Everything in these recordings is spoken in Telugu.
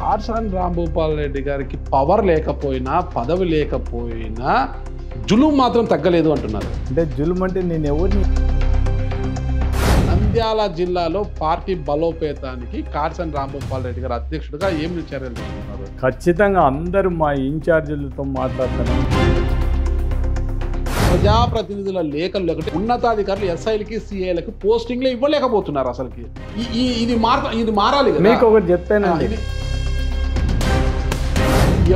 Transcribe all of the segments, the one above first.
కాట్సాని రాంభూపాల్ రెడ్డి గారికి పవర్ లేకపోయినా పదవి లేకపోయినా జులుం మాత్రం తగ్గలేదు అంటున్నారు. అంటే జులుం అంటే నేను ఎవరిని నంద్యాల జిల్లాలో పార్టీ బలోపేతానికి కాట్సాని రాంభూపాల్ రెడ్డి గారు అధ్యక్షుడిగా ఏం చర్యలు తీసుకున్నారు? ఖచ్చితంగా అందరూ మా ఇన్ఛార్జీలతో మాట్లాడుతున్నాం. ప్రజాప్రతినిధుల లేఖలు లేకుంటే ఉన్నతాధికారులు ఎస్ఐలకి సిఐలకి పోస్టింగ్లు ఇవ్వలేకపోతున్నారు. అసలుకి ఇది మారాలి కదా. మీకు ఒకటి చెప్తానండి,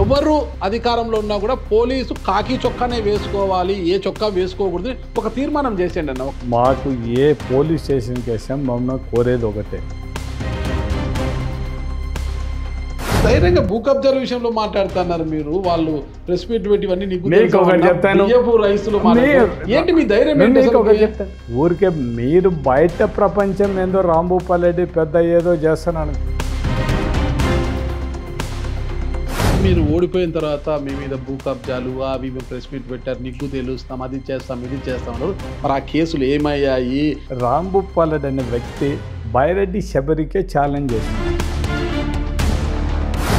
ఎవరు అధికారంలో ఉన్నా కూడా పోలీసు కాకి చొక్కానే వేసుకోవాలి, ఏ చొక్కా వేసుకోకూడదు ఒక తీర్మానం చేసేయండి అన్న. మాకు ఏ పోలీస్ స్టేషన్కి వేసాం మమ్మల్ని కోరేది ఒకటే. ధైర్యంగా భూ కబ్జాల విషయంలో మాట్లాడుతున్నారు మీరు. వాళ్ళు ప్రెస్ మీట్ పెట్టి ఇవన్నీ ఏంటి మీ ధైర్యం? చెప్తాను ఊరికే మీరు బయట ప్రపంచం ఏందో రాంభూపాల్ రెడ్డి పెద్ద ఏదో చేస్తున్నాను. మీరు ఓడిపోయిన తర్వాత మీ మీద భూ కబ్జాలు అవి ప్రెస్ మీట్ పెట్టారు, నిగ్గు తెలుస్తాం, అది చేస్తాం, ఇది చేస్తాం అన్నారు. మరి ఆ కేసులు ఏమయ్యాయి? రాంభూపాల్ రెడ్డి అనే వ్యక్తి బైరెడ్డి శబరికే ఛాలెంజ్ చేసింది.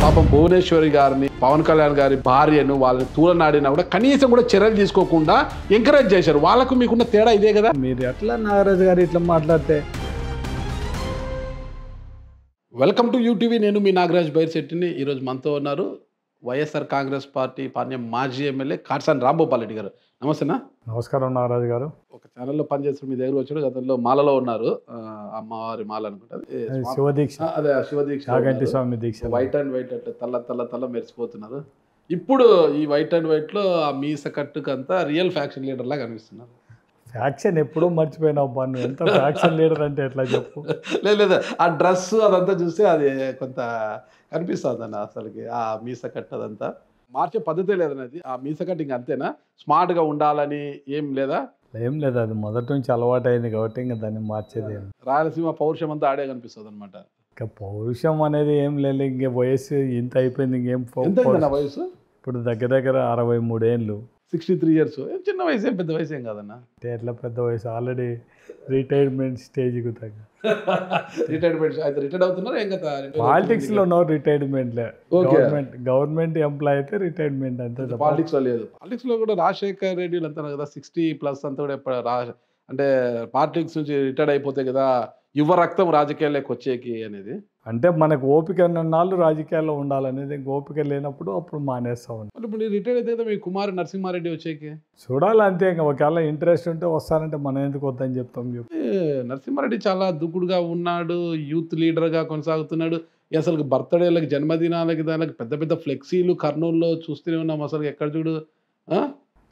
పాపం భువనేశ్వరి గారిని, పవన్ కళ్యాణ్ గారి భార్యను వాళ్ళని తూలనాడినా కూడా కనీసం కూడా చర్యలు తీసుకోకుండా ఎంకరేజ్ చేశారు. వాళ్ళకు మీకున్న తేడా ఇదే కదా. మీరు ఎట్లా నాగరాజు గారు ఇట్లా మాట్లాడితే? Welcome to UTV. నేను మీ నాగరాజ్ బైర్శెట్టిని. ఈరోజు మనతో ఉన్నారు వైఎస్ఆర్ కాంగ్రెస్ పార్టీ పాణ్యం మాజీ ఎమ్మెల్యే కాట్సాని రాంభూపాల్ రెడ్డి గారు. నమస్తేనా? నమస్కారం నాగరాజు గారు. ఒక ఛానల్లో పనిచేస్తున్న మీ దగ్గర వచ్చాడు. గతంలో మాలలో ఉన్నారు, అమ్మవారి మాల అనుకుంటారు, శివదీక్ష. అదే శివదీక్ష, స్వామి దీక్ష. వైట్ అండ్ వైట్ అట్లా తల్ల మెరిసిపోతున్నారు. ఇప్పుడు ఈ వైట్ అండ్ వైట్ లో ఆ మీస కట్టుకంతా రియల్ ఫ్యాక్షన్ లీడర్ లాగా కనిపిస్తున్నారు. ఫ్యాక్షన్ ఎప్పుడూ మర్చిపోయినావు బాను, ఎంత ఫ్యాక్షన్ లీడర్ అంటే ఎట్లా చెప్పు. లేదు ఆ డ్రెస్ అదంతా చూస్తే అది కొంత కనిపిస్తుంది అన్న. అసలుకి ఆ మీస కట్టు అదంతా మార్చే పద్ధతే లేదన్నది. ఆ మీస కట్టింగ్ అంతేనా? స్మార్ట్గా ఉండాలని ఏం లేదా? ఏం లేదు, అది మొదటి నుంచి అలవాటు అయింది కాబట్టి ఇంకా దాన్ని మార్చేది. రాయలసీమ పౌరుషం అంతా ఆడే కనిపిస్తుంది అనమాట. ఇంకా పౌరుషం అనేది ఏం లేదు, ఇంకే వయసు ఇంత అయిపోయింది. ఇంకేం వయసు ఇప్పుడు దగ్గర దగ్గర 63 ఏళ్ళు, 63 years. చిన్న వయసు, ఏం పెద్ద వయసు ఏం కాదన్న. అంటే ఎట్లా పెద్ద వయసు, ఆల్రెడీ రిటైర్మెంట్ స్టేజ్కి తగ్గ రిటైర్మెంట్ అయితే రిటైర్డ్ అవుతున్నారు. ఏం కదా పాలిటిక్స్ లో నో రిటైర్మెంట్ లే. గవర్నమెంట్ ఎంప్లాయ్ అయితే రిటైర్మెంట్ అంతే. పాలిటిక్స్ లో లేదు. పాలిటిక్స్ లో కూడా రాజశేఖర్ రెడ్డి అంతా కదా 60+ అంతా కూడా అంటే పాలిటిక్స్ నుంచి రిటైర్డ్ అయిపోతే కదా యువ రక్తం రాజకీయాల్లోకి వచ్చేకి అనేది. అంటే మనకు ఓపిక నాళ్ళు రాజకీయాల్లో ఉండాలనేది, ఓపిక లేనప్పుడు అప్పుడు మానేస్తా ఉన్నాం. ఇప్పుడు రిటైర్ అయితే కదా మీ కుమారు నరసింహారెడ్డి వచ్చేకి చూడాలి అంతే. ఇంకా ఒకవేళ ఇంట్రెస్ట్ ఉంటే వస్తానంటే మనం ఎందుకు వద్దని చెప్తాం. నరసింహారెడ్డి చాలా దూకుడుగా ఉన్నాడు, యూత్ లీడర్గా కొనసాగుతున్నాడు. అసలు బర్త్డేలకు, జన్మదినాలకి, దానికి పెద్ద పెద్ద ఫ్లెక్సీలు కర్నూలులో చూస్తూనే ఉన్నాం. అసలు ఎక్కడ చూడు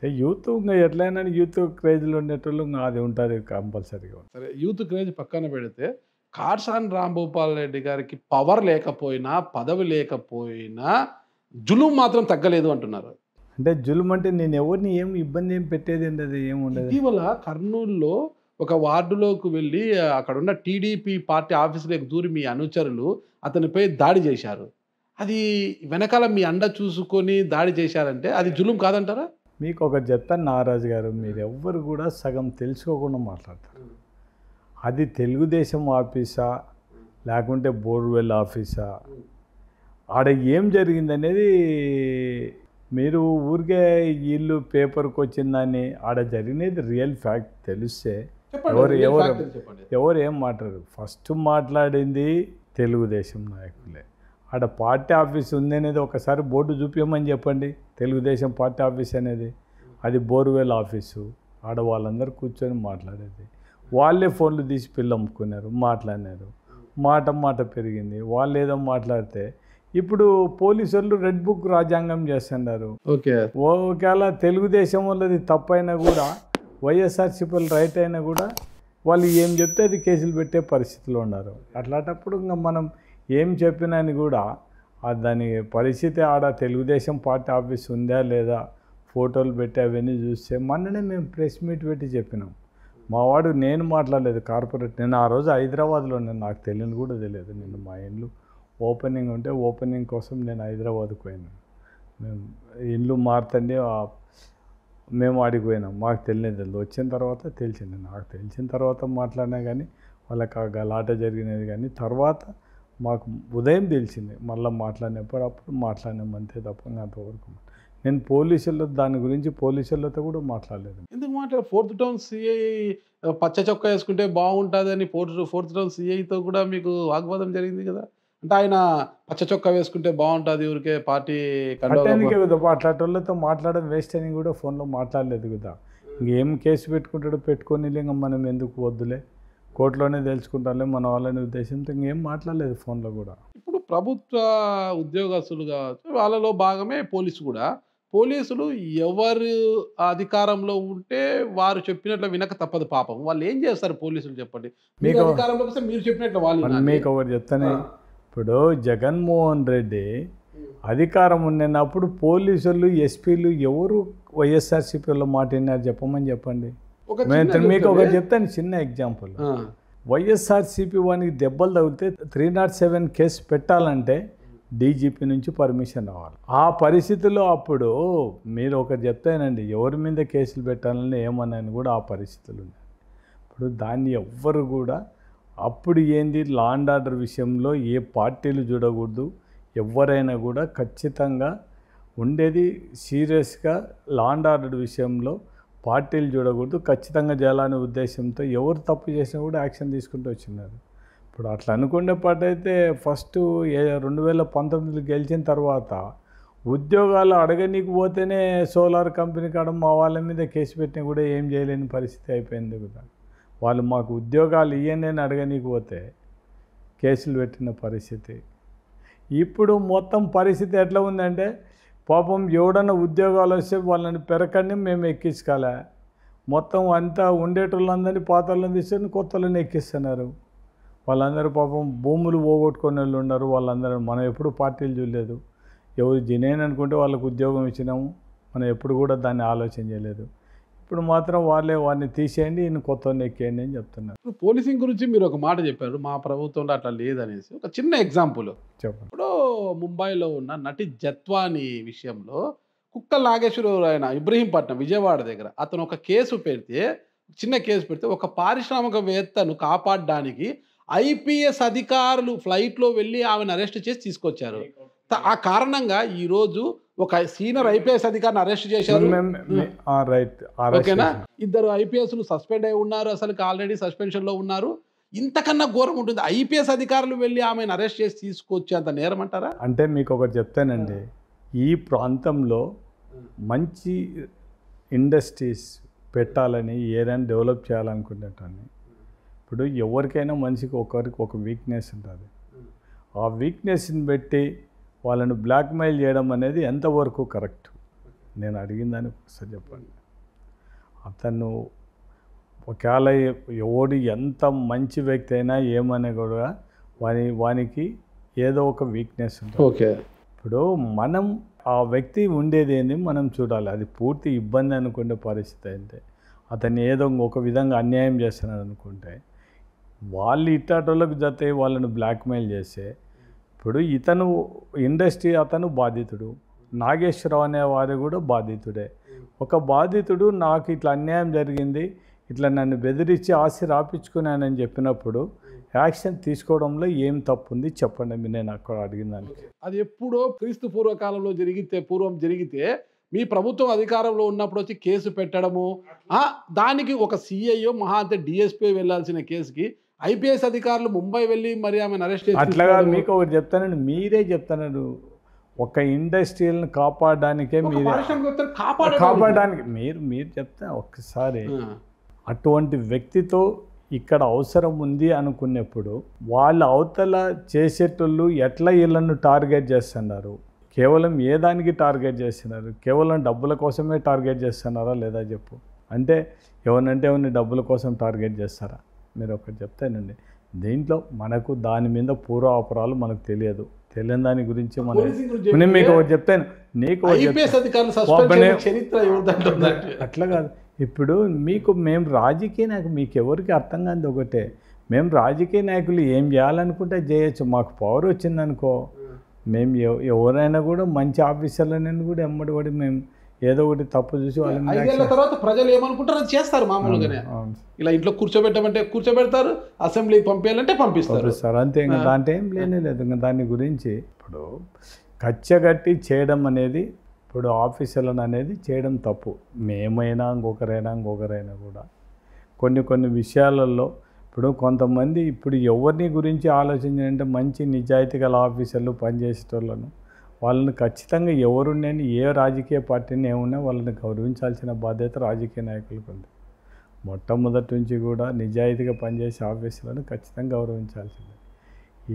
యూత్ ఇంకా ఎట్లయినా యూత్ క్రేజ్లో ఉండేటోళ్ళు అది ఉంటుంది కంపల్సరీగా. సరే, యూత్ క్రేజ్ పక్కన పెడితే కాట్సాని రాంభూపాల్ రెడ్డి గారికి పవర్ లేకపోయినా పదవి లేకపోయినా జులుం మాత్రం తగ్గలేదు అంటున్నారు. అంటే జులుం అంటే నేను ఎవరిని ఏం ఇబ్బంది ఏం పెట్టేది అది ఏముండదు. ఇటీవల కర్నూలులో ఒక వార్డులోకి వెళ్ళి అక్కడున్న టీడీపీ పార్టీ ఆఫీసులోకి దూరి మీ అనుచరులు అతనిపై దాడి చేశారు. అది వెనకాల మీ అండ చూసుకొని దాడి చేశారంటే అది జులుం కాదంటారా? మీకు ఒకటి చెప్తాను నాగరాజు గారు, మీరు ఎవ్వరు కూడా సగం తెలుసుకోకుండా మాట్లాడతారు. అది తెలుగుదేశం ఆఫీసా లేకుంటే బోర్వెల్ ఆఫీసా, ఆడ ఏం జరిగిందనేది మీరు ఊరికే వీళ్ళు పేపర్కి వచ్చిందని, ఆడ జరిగినది రియల్ ఫ్యాక్ట్ తెలిస్తే ఎవరు ఏం మాట్లాడరు. ఫస్ట్ మాట్లాడింది తెలుగుదేశం నాయకులే. ఆడ పార్టీ ఆఫీస్ ఉంది అనేది ఒకసారి బోర్డు చూపించమని చెప్పండి. తెలుగుదేశం పార్టీ ఆఫీస్ అనేది అది బోర్వెల్ ఆఫీసు. ఆడ వాళ్ళందరూ కూర్చొని మాట్లాడేది. వాళ్ళే ఫోన్లు తీసి పిల్ల అమ్ముకున్నారు, మాట్లాడినారు. మాట పెరిగింది. వాళ్ళు ఏదో మాట్లాడితే ఇప్పుడు పోలీసు వాళ్ళు రెడ్ బుక్ రాజ్యాంగం చేస్తున్నారు. ఒకవేళ తెలుగుదేశం వాళ్ళది తప్పైనా కూడా, వైఎస్ఆర్సీపీ రైట్ అయినా కూడా వాళ్ళు ఏం చెప్తే అది కేసులు పెట్టే పరిస్థితిలో ఉన్నారు. అట్లాంటప్పుడు ఇంకా మనం ఏం చెప్పినా అని కూడా దాని పరిస్థితి ఆడ తెలుగుదేశం పార్టీ ఆఫీస్ ఉందా లేదా ఫోటోలు పెట్టి అవన్నీ చూస్తే మొన్ననే మేము ప్రెస్ మీట్ పెట్టి చెప్పినాం. మావాడు నేను మాట్లాడలేదు, కార్పొరేట్. నేను ఆ రోజు హైదరాబాద్లో నాకు తెలియని కూడా తెలియదు. నేను మా ఇండ్లు ఓపెనింగ్ ఉంటే ఓపెనింగ్ కోసం నేను హైదరాబాద్కి పోయినాను. మేము ఇండ్లు మారుతండి మేము ఆడికి పోయినాం. మాకు తెలియదు, వచ్చిన తర్వాత తెలిసింది. నాకు తెలిసిన తర్వాత మాట్లాడినా కానీ వాళ్ళకి ఆ గలాట జరిగినది. కానీ తర్వాత మాకు ఉదయం తెలిసింది, మళ్ళీ మాట్లాడినప్పుడు అప్పుడు మాట్లాడినాం అంతే తప్ప అంతవరకు నేను దాని గురించి పోలీసులతో కూడా మాట్లాడలేదు. ఎందుకు ఫోర్త్ టౌన్ సిఐ పచ్చ చొక్కా వేసుకుంటే బాగుంటుందని ఫోర్త్ టౌన్ సిఐతో కూడా మీకు వాగ్వాదం జరిగింది కదా? అంటే ఆయన పచ్చ చొక్కా వేసుకుంటే బాగుంటుంది, ఊరికే పార్టీ అట్లాంటికే కదా, అట్లాంటి మాట్లాడడం వేస్ట్ అని కూడా ఫోన్లో మాట్లాడలేదు కదా. ఇంకేం కేసు పెట్టుకుంటాడో పెట్టుకొని ఇంకా మనం ఎందుకు వద్దులే, కోర్టులోనే తెలుసుకుంటారులే మన వాళ్ళని ఉద్దేశంతో ఇంకేం మాట్లాడలేదు ఫోన్లో కూడా. ఇప్పుడు ప్రభుత్వ ఉద్యోగస్తులుగా వాళ్ళలో భాగమే పోలీసు కూడా. పోలీసులు ఎవరు అధికారంలో ఉంటే వారు చెప్పినట్లు వినక తప్పదు పాపం. వాళ్ళు ఏం చేస్తారు పోలీసులు చెప్పండి? మీకు అధికారంలోకి వస్తే మీరు చెప్పినట్లు వాళ్ళు. మీకు ఒకటి చెప్తానే, ఇప్పుడు జగన్మోహన్ రెడ్డి అధికారం ఉన్నప్పుడు పోలీసులు ఎస్పీలు ఎవరు వైఎస్ఆర్సీపీలో మాట విన్నారు చెప్పమని చెప్పండి. మీకు ఒకటి చెప్తాను, చిన్న ఎగ్జాంపుల్. వైఎస్ఆర్సీపీ వానికి దెబ్బలు తగిలితే 307 కేసు పెట్టాలంటే డీజీపీ నుంచి పర్మిషన్ రావాలి. ఆ పరిస్థితిలో అప్పుడు మీరు ఒకటి చెప్తానండి, ఎవరి మీద కేసులు పెట్టాలని ఏమన్నాను కూడా ఆ పరిస్థితులు ఉన్నాయి. ఇప్పుడు దాన్ని ఎవ్వరు కూడా అప్పుడు ఏంది లా అండ్ ఆర్డర్ విషయంలో ఏ పార్టీలు చూడకూడదు, ఎవరైనా కూడా ఖచ్చితంగా ఉండేది సీరియస్గా లా అండ్ ఆర్డర్ విషయంలో పార్టీలు చూడకూడదు, ఖచ్చితంగా చేయాలనే ఉద్దేశంతో ఎవరు తప్పు చేసినా కూడా యాక్షన్ తీసుకుంటూ వచ్చినారు. ఇప్పుడు అట్లా అనుకునే పాటైతే ఫస్ట్ 2019 గెలిచిన తర్వాత ఉద్యోగాలు అడగనీకి పోతేనే సోలార్ కంపెనీ కాడ మా వాళ్ళ మీద కేసు పెట్టినా కూడా ఏం చేయలేని పరిస్థితి అయిపోయింది కదా. వాళ్ళు మాకు ఉద్యోగాలు ఇవ్వండి అని అడగనీకి పోతే కేసులు పెట్టిన పరిస్థితి. ఇప్పుడు మొత్తం పరిస్థితి ఎట్లా ఉందంటే, పాపం ఎవడన్నా ఉద్యోగాలు వస్తే వాళ్ళని పెరకండి మేము ఎక్కించుకోలే, మొత్తం అంతా ఉండేటోళ్ళందరినీ పాత వాళ్ళని తీసుకొని కొత్త వాళ్ళని ఎక్కిస్తున్నారు. వాళ్ళందరూ పాపం భూములు పోగొట్టుకునే వాళ్ళు ఉన్నారు. వాళ్ళందరూ మనం ఎప్పుడు పార్టీలు చూడలేదు, ఎవరు జినేన్ అనుకుంటే వాళ్ళకు ఉద్యోగం ఇచ్చినాము, మనం ఎప్పుడు కూడా దాన్ని ఆలోచన చేయలేదు. ఇప్పుడు మాత్రం వాడిని తీసేయండి, ఈయన కొత్త వాళ్ళని ఎక్కేయండి అని చెప్తున్నారు. ఇప్పుడు పోలీసింగ్ గురించి మీరు ఒక మాట చెప్పారు, మా ప్రభుత్వంలో అట్లా లేదనేసి. ఒక చిన్న ఎగ్జాంపుల్ చెప్పండి. ఇప్పుడు ముంబైలో ఉన్న నటి జత్వాని విషయంలో కుక్క నాగేశ్వరరావు ఆయన ఇబ్రహీంపట్నం విజయవాడ దగ్గర అతను ఒక చిన్న కేసు పెడితే ఒక పారిశ్రామికవేత్తను కాపాడడానికి ఐపీఎస్ అధికారులు ఫ్లైట్లో వెళ్ళి ఆమెను అరెస్ట్ చేసి తీసుకొచ్చారు. ఆ కారణంగా ఈరోజు ఒక సీనియర్ ఐపీఎస్ అధికారిని అరెస్ట్ చేశారు. ఓకేనా, 2 ఐపీఎస్లు సస్పెండ్ అయి ఉన్నారు, అసలు ఆల్రెడీ సస్పెన్షన్లో ఉన్నారు. ఇంతకన్నా ఘోరం ఉంటుంది. ఐపీఎస్ అధికారులు వెళ్ళి ఆమెను అరెస్ట్ చేసి తీసుకొచ్చేంత నేరం అంటారా? అంటే మీకు ఒకటి చెప్తానండి, ఈ ప్రాంతంలో మంచి ఇండస్ట్రీస్ పెట్టాలని ఏదైనా డెవలప్ చేయాలనుకునేటాన్ని, ఇప్పుడు ఎవరికైనా మనిషికి ఒకరికి ఒక వీక్నెస్ ఉంటుంది. ఆ వీక్నెస్ని పెట్టి వాళ్ళను బ్లాక్మెయిల్ చేయడం అనేది ఎంతవరకు కరెక్ట్? నేను అడిగిన దానికి ఒకసారి చెప్పండి. అతను ఒకవేళ ఎవడు ఎంత మంచి వ్యక్తి అయినా ఏమనే కూడా వానికి ఏదో ఒక వీక్నెస్ ఉంటుంది. ఓకే, ఇప్పుడు మనం ఆ వ్యక్తి ఉండేది ఏంది మనం చూడాలి. అది పూర్తి ఇబ్బంది అనుకునే పరిస్థితి అయితే, అతన్ని ఏదో ఒక విధంగా అన్యాయం చేస్తున్నాడు అనుకుంటే, వాళ్ళు ఇట్టాటోళ్ళకు జత వాళ్ళను బ్లాక్మెయిల్ చేస్తే, ఇప్పుడు ఇతను ఇండస్ట్రీ అతను బాధితుడు, నాగేశ్వరరావు అనేవారు కూడా బాధితుడే. ఒక బాధితుడు నాకు ఇట్లా అన్యాయం జరిగింది, ఇట్లా నన్ను బెదిరించి ఆస్తి రాపించుకున్నానని చెప్పినప్పుడు యాక్షన్ తీసుకోవడంలో ఏం తప్పు ఉంది చెప్పండి, నేను అక్కడ అడిగిన దానికి. అది ఎప్పుడో క్రీస్తు పూర్వకాలంలో పూర్వం జరిగితే మీ ప్రభుత్వం అధికారంలో ఉన్నప్పుడు వచ్చి కేసు పెట్టడము, దానికి ఒక సిఐఓ మహా అంటే డిఎస్పీ వెళ్ళాల్సిన కేసుకి ఐపీఎస్ అధికారులు ముంబై వెళ్ళి మరి ఆమెను అరెస్ట్ చేసి. అట్లాగా మీకు ఒకటి చెప్తానండి, మీరే చెప్తున్నారు ఒక ఇండస్ట్రీలను కాపాడడానికే కాపాడడానికి మీరు చెప్తే ఒక్కసారి అటువంటి వ్యక్తితో ఇక్కడ అవసరం ఉంది అనుకున్నప్పుడు వాళ్ళ అవతల చేసేటోళ్ళు ఎట్లా వీళ్ళను టార్గెట్ చేస్తున్నారు? కేవలం ఏ దానికి టార్గెట్ చేస్తున్నారు? కేవలం డబ్బుల కోసమే టార్గెట్ చేస్తున్నారా లేదా చెప్పు. అంటే ఎవరిని డబ్బుల కోసం టార్గెట్ చేస్తారా? మీరు ఒకటి చెప్తానండి, దీంట్లో మనకు దాని మీద పూర్వాపరాలు మనకు తెలియని దాని గురించి నేను మీకు ఒకటి చెప్తాను, అట్లా కాదు. ఇప్పుడు మేము రాజకీయ నాయకులు, మీకు ఎవరికి అర్థం కాదు ఒకటే, మేము రాజకీయ నాయకులు ఏం చేయాలనుకుంటే చేయొచ్చు. మాకు పవర్ వచ్చిందనుకో, మేము ఎవరైనా కూడా మంచి ఆఫీసర్లని కూడా ఎమ్మడిపడి మేము ఏదో ఒకటి తప్పు చూసి వాళ్ళని 5 ఏళ్ల తర్వాత ప్రజలు ఏమనుకుంటారు అది చేస్తారు మామూలుగానే. అవును ఇలా ఇంట్లో కూర్చోబెట్టమంటే కూర్చోబెడతారు, అసెంబ్లీకి పంపించాలంటే పంపిస్తారు. సార్ అంతే. ఇంకా దాంట్లో ఏం లేనే లేదు. ఇంకా దాని గురించి ఇప్పుడు కచ్చగట్టి చేయడం అనేది, ఇప్పుడు ఆఫీసర్లను అనేది చేయడం తప్పు. మేమైనా ఇంకొకరైనా కూడా కొన్ని విషయాలలో ఇప్పుడు కొంతమంది ఇప్పుడు ఎవరిని గురించి ఆలోచించాలంటే మంచి నిజాయితీ గల ఆఫీసర్లు పనిచేసేటోళ్ళను వాళ్ళని ఖచ్చితంగా ఎవరున్నాయని ఏ రాజకీయ పార్టీని ఏమున్నా వాళ్ళని గౌరవించాల్సిన బాధ్యత రాజకీయ నాయకులకు ఉంది. మొట్టమొదటి నుంచి కూడా నిజాయితీగా పనిచేసే ఆఫీసర్లను ఖచ్చితంగా గౌరవించాల్సిందే.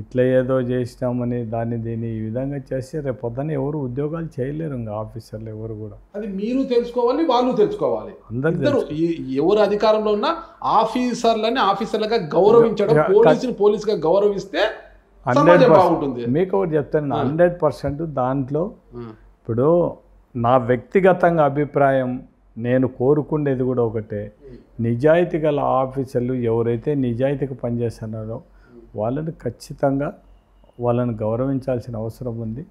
ఇట్లా ఏదో చేసినామని దీన్ని ఈ విధంగా చేస్తే రేపు పొద్దున ఎవరు ఉద్యోగాలు చేయలేరు. ఇంకా ఆఫీసర్లు ఎవరు కూడా అది మీరు తెలుసుకోవాలి, వాళ్ళు తెలుసుకోవాలి. అందరూ ఎవరు అధికారంలో ఉన్న ఆఫీసర్లని ఆఫీసర్లుగా గౌరవించడం, పోలీసుగా గౌరవిస్తే 100%. మీకు ఒకటి చెప్తాను, 100% దాంట్లో ఇప్పుడు నా వ్యక్తిగతంగా అభిప్రాయం నేను కోరుకునేది కూడా ఒకటే, నిజాయితీ గల ఆఫీసర్లు ఎవరైతే నిజాయితీగా పనిచేస్తున్నారో వాళ్ళని ఖచ్చితంగా వాళ్ళని గౌరవించాల్సిన అవసరం ఉంది.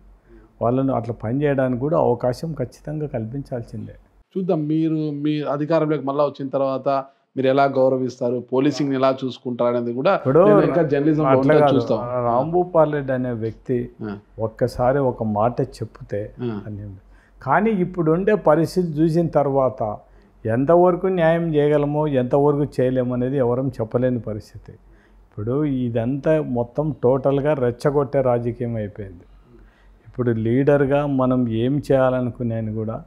వాళ్ళను అట్లా పనిచేయడానికి కూడా అవకాశం ఖచ్చితంగా కల్పించాల్సిందే. చూద్దాం మీరు మీ అధికారంలోకి మళ్ళీ వచ్చిన తర్వాత మీరు ఎలా గౌరవిస్తారు, పోలీసింగ్ ఎలా చూసుకుంటారు అనేది కూడా ఇంకా జర్నలిజం చూస్తాం. రాంభూపాల్ రెడ్డి అనే వ్యక్తి ఒక్కసారి ఒక మాట చెప్తే అని, కానీ ఇప్పుడుండే పరిస్థితి చూసిన తర్వాత ఎంతవరకు న్యాయం చేయగలమో ఎంతవరకు చేయలేమో అనేది ఎవరం చెప్పలేని పరిస్థితి. ఇప్పుడు ఇదంతా మొత్తం టోటల్గా రెచ్చగొట్టే రాజకీయం అయిపోయింది. ఇప్పుడు లీడర్గా మనం ఏం చేయాలనుకునేది కూడా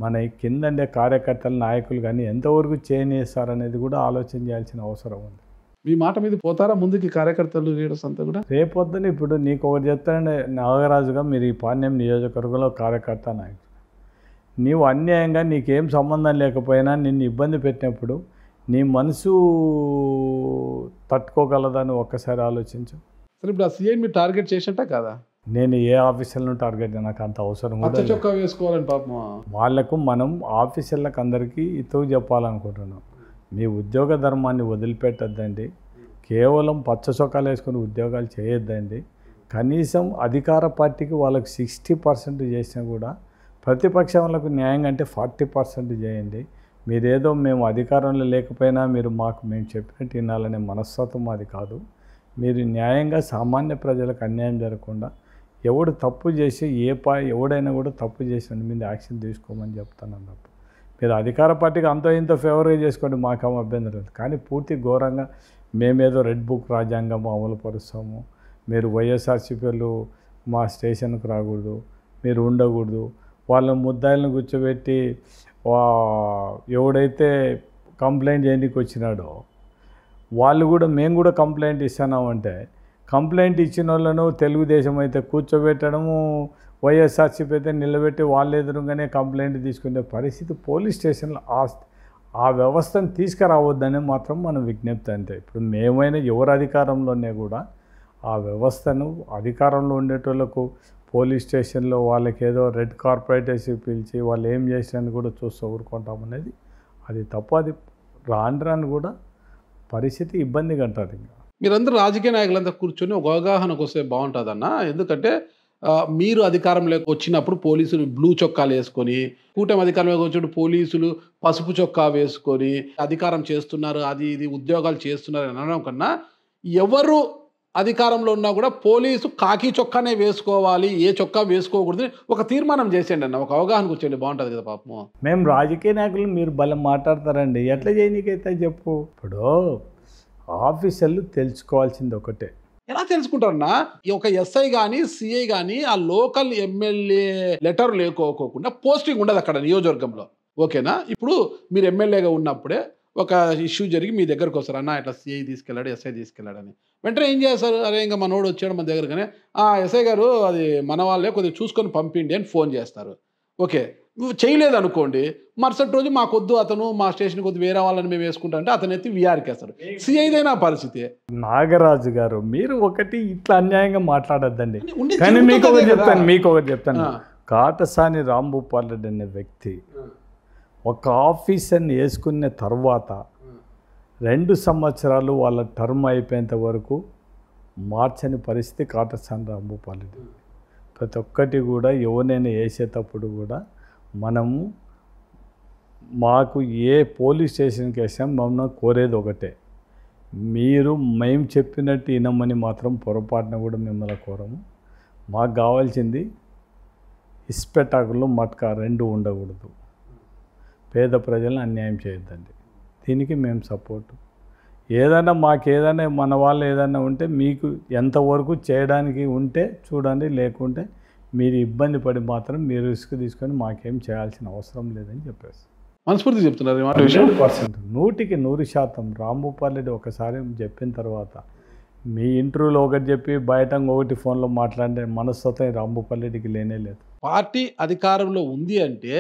మన కిందండే కార్యకర్తల నాయకులు కానీ ఎంతవరకు చేయనిస్తారనేది కూడా ఆలోచన చేయాల్సిన అవసరం ఉంది. మీ మాట మీద పోతారా ముందుకి కార్యకర్తలు, లీడర్స్ అంతా కూడా? రేపొద్దున ఇప్పుడు నీకు ఒకటి చెప్తానంటే, నాగరాజుగా మీరు ఈ పాణ్యం నియోజకవర్గంలో కార్యకర్త నాయకుడు, నీవు అన్యాయంగా నీకేం సంబంధం లేకపోయినా నిన్ను ఇబ్బంది పెట్టినప్పుడు నీ మనసు తట్టుకోగలదని ఒక్కసారి ఆలోచించు. సరే, ఇప్పుడు ఆ సీఐ మీరు టార్గెట్ చేసినట్ట కదా? నేను ఏ ఆఫీసర్లను టార్గెట్, నాకు అంత అవసరం కూడా చొక్కా వేసుకోవాలని పాపం వాళ్ళకు మనం ఆఫీసర్లకు అందరికీ ఇతవు చెప్పాలనుకుంటున్నాం. మీ ఉద్యోగ ధర్మాన్ని వదిలిపెట్టద్దండి, కేవలం పచ్చ చొక్కాలు వేసుకొని ఉద్యోగాలు చేయొద్దండి. కనీసం అధికార పార్టీకి వాళ్ళకి 60% చేసినా కూడా ప్రతిపక్షాలకు న్యాయంగా అంటే 40% చేయండి. మీరేదో మేము అధికారంలో లేకపోయినా మీరు మేము చెప్పినట్టు వినాలనే మనస్తత్వం అది కాదు. మీరు న్యాయంగా సామాన్య ప్రజలకు అన్యాయం జరగకుండా ఎవడు తప్పు చేసి ఎవడైనా కూడా తప్పు చేసిన మీద యాక్షన్ తీసుకోమని చెప్తాను తప్ప. మీరు అధికార పార్టీకి అంతో ఇంతో ఫేవర్గా చేసుకోండి, మాకేమో అభ్యంతరం లేదు. కానీ పూర్తి ఘోరంగా మేమేదో రెడ్ బుక్ రాజ్యాంగం అమలు పరుస్తాము, మీరు వైఎస్ఆర్సీపీలు మా స్టేషన్కు రాకూడదు, మీరు ఉండకూడదు, వాళ్ళ ముద్దాయిలను కూర్చోబెట్టి ఎవడైతే కంప్లైంట్ చేయడానికి వచ్చినాడో వాళ్ళు కూడా మేము కూడా కంప్లైంట్ ఇస్తున్నామంటే, కంప్లైంట్ ఇచ్చిన వాళ్ళను తెలుగుదేశం అయితే కూర్చోబెట్టడము, వైఎస్ఆర్సీపీ అయితే నిలబెట్టి వాళ్ళ ఎదురుగానే కంప్లైంట్ తీసుకునే పరిస్థితి పోలీస్ స్టేషన్లో ఆ వ్యవస్థను తీసుకురావద్దని మాత్రం మనం విజ్ఞప్తి. అంతే. ఇప్పుడు మేమైనా ఎవరు అధికారంలోనే కూడా ఆ వ్యవస్థను అధికారంలో ఉండేటోళ్ళకు పోలీస్ స్టేషన్లో వాళ్ళకి ఏదో రెడ్ కార్పొరేట్ వేసి పిలిచి వాళ్ళు ఏం చేసినని కూడా చూస్తూ ఊరుకుంటామనేది అది తప్పు. అది రాను కూడా పరిస్థితి ఇబ్బందిగా ఉంటుంది. ఇంకా మీరందరూ రాజకీయ నాయకులంతా కూర్చొని ఒక అవగాహనకు వస్తే బాగుంటుందన్న. ఎందుకంటే మీరు అధికారంలోకి వచ్చినప్పుడు పోలీసులు బ్లూ చొక్కాలు వేసుకొని, కూటమి అధికారంలోకి వచ్చినప్పుడు పోలీసులు పసుపు చొక్కా వేసుకొని అధికారం చేస్తున్నారు, అది ఇది ఉద్యోగాలు చేస్తున్నారు అని అనడం కన్నా, ఎవరు అధికారంలో ఉన్నా కూడా పోలీసు కాకి చొక్కానే వేసుకోవాలి, ఏ చొక్కా వేసుకోకూడదు ఒక తీర్మానం చేసేయండి అన్న. ఒక అవగాహనకు వచ్చేయండి, బాగుంటుంది కదా పాపము. మేము రాజకీయ నాయకులు మీరు బలం మాట్లాడతారండి, ఎట్లా చేయనీకైతే చెప్పు. ఇప్పుడు ఆఫీసర్లు తెలుసుకోవాల్సింది ఒకటే. ఎలా తెలుసుకుంటారన్నా? ఒక ఎస్ఐ కానీ సిఐ కానీ ఆ లోకల్ ఎమ్మెల్యే లెటర్ లేకోకుండా పోస్టింగ్ ఉండదు అక్కడ నియోజకవర్గంలో, ఓకేనా? ఇప్పుడు మీరు ఎమ్మెల్యేగా ఉన్నప్పుడే ఒక ఇష్యూ జరిగి మీ దగ్గరకు వస్తారు, అన్న ఇట్లా సిఐ తీసుకెళ్ళాడు, ఎస్ఐ తీసుకెళ్ళాడని. వెంటనే ఏం చేస్తారు? అరే ఇంకా మనోడు వచ్చాడు మన దగ్గరగానే, ఎస్ఐ గారు అది మన వాళ్ళే కొద్దిగా చూసుకొని పంపిండి అని ఫోన్ చేస్తారు. ఓకే, చేయలేదు అనుకోండి, మరుసటి రోజు మాకొద్దు అతను మా స్టేషన్ కొద్ది వేరే వాళ్ళని మేము వేసుకుంటా అంటే అతను ఎత్తి వీఆర్కి వేస్తారు. సిఐదైనా పరిస్థితి. నాగరాజు గారు మీరు ఒకటి ఇట్లా అన్యాయంగా మాట్లాడద్దండి. కానీ మీకు ఒకటి చెప్తాను, కాటసాని రాంభూపాల్ రెడ్డి అనే వ్యక్తి ఒక ఆఫీసర్ని వేసుకున్న తర్వాత 2 సంవత్సరాలు వాళ్ళ టర్మ్ అయిపోయేంత వరకు మార్చని పరిస్థితి కాటసాని రాంభూపాల్ రెడ్డి. ప్రతి ఒక్కటి కూడా ఎవరినైనా వేసేటప్పుడు కూడా మనము మాకు ఏ పోలీస్ స్టేషన్కి వేసాం మమ్మల్ని కోరేది ఒకటే, మేము చెప్పినట్టు వినమని మాత్రం పొరపాటున కూడా మిమ్మల్ని కోరము. మాకు కావాల్సింది ఇస్పెటాకులు మట్కా రెండు ఉండకూడదు. పేద ప్రజలను అన్యాయం చేయొద్దండి. దీనికి మేము సపోర్టు. ఏదైనా మాకేదైనా మన వాళ్ళు ఏదైనా ఉంటే మీకు ఎంతవరకు చేయడానికి ఉంటే చూడండి, లేకుంటే మీరు ఇబ్బంది పడి మాత్రం మీరు రిస్క్ తీసుకొని మాకేం చేయాల్సిన అవసరం లేదని చెప్పేసి మనస్ఫూర్తి చెప్తున్నారు. 100%, 100% రాంభూపాల్ రెడ్డి ఒకసారి చెప్పిన తర్వాత మీ ఇంటర్వ్యూలో ఒకటి చెప్పి బయట ఒకటి ఫోన్లో మాట్లాడే మనస్తత్వం రాంభూపాల్ రెడ్డికి లేనే లేదు. పార్టీ అధికారంలో ఉంది అంటే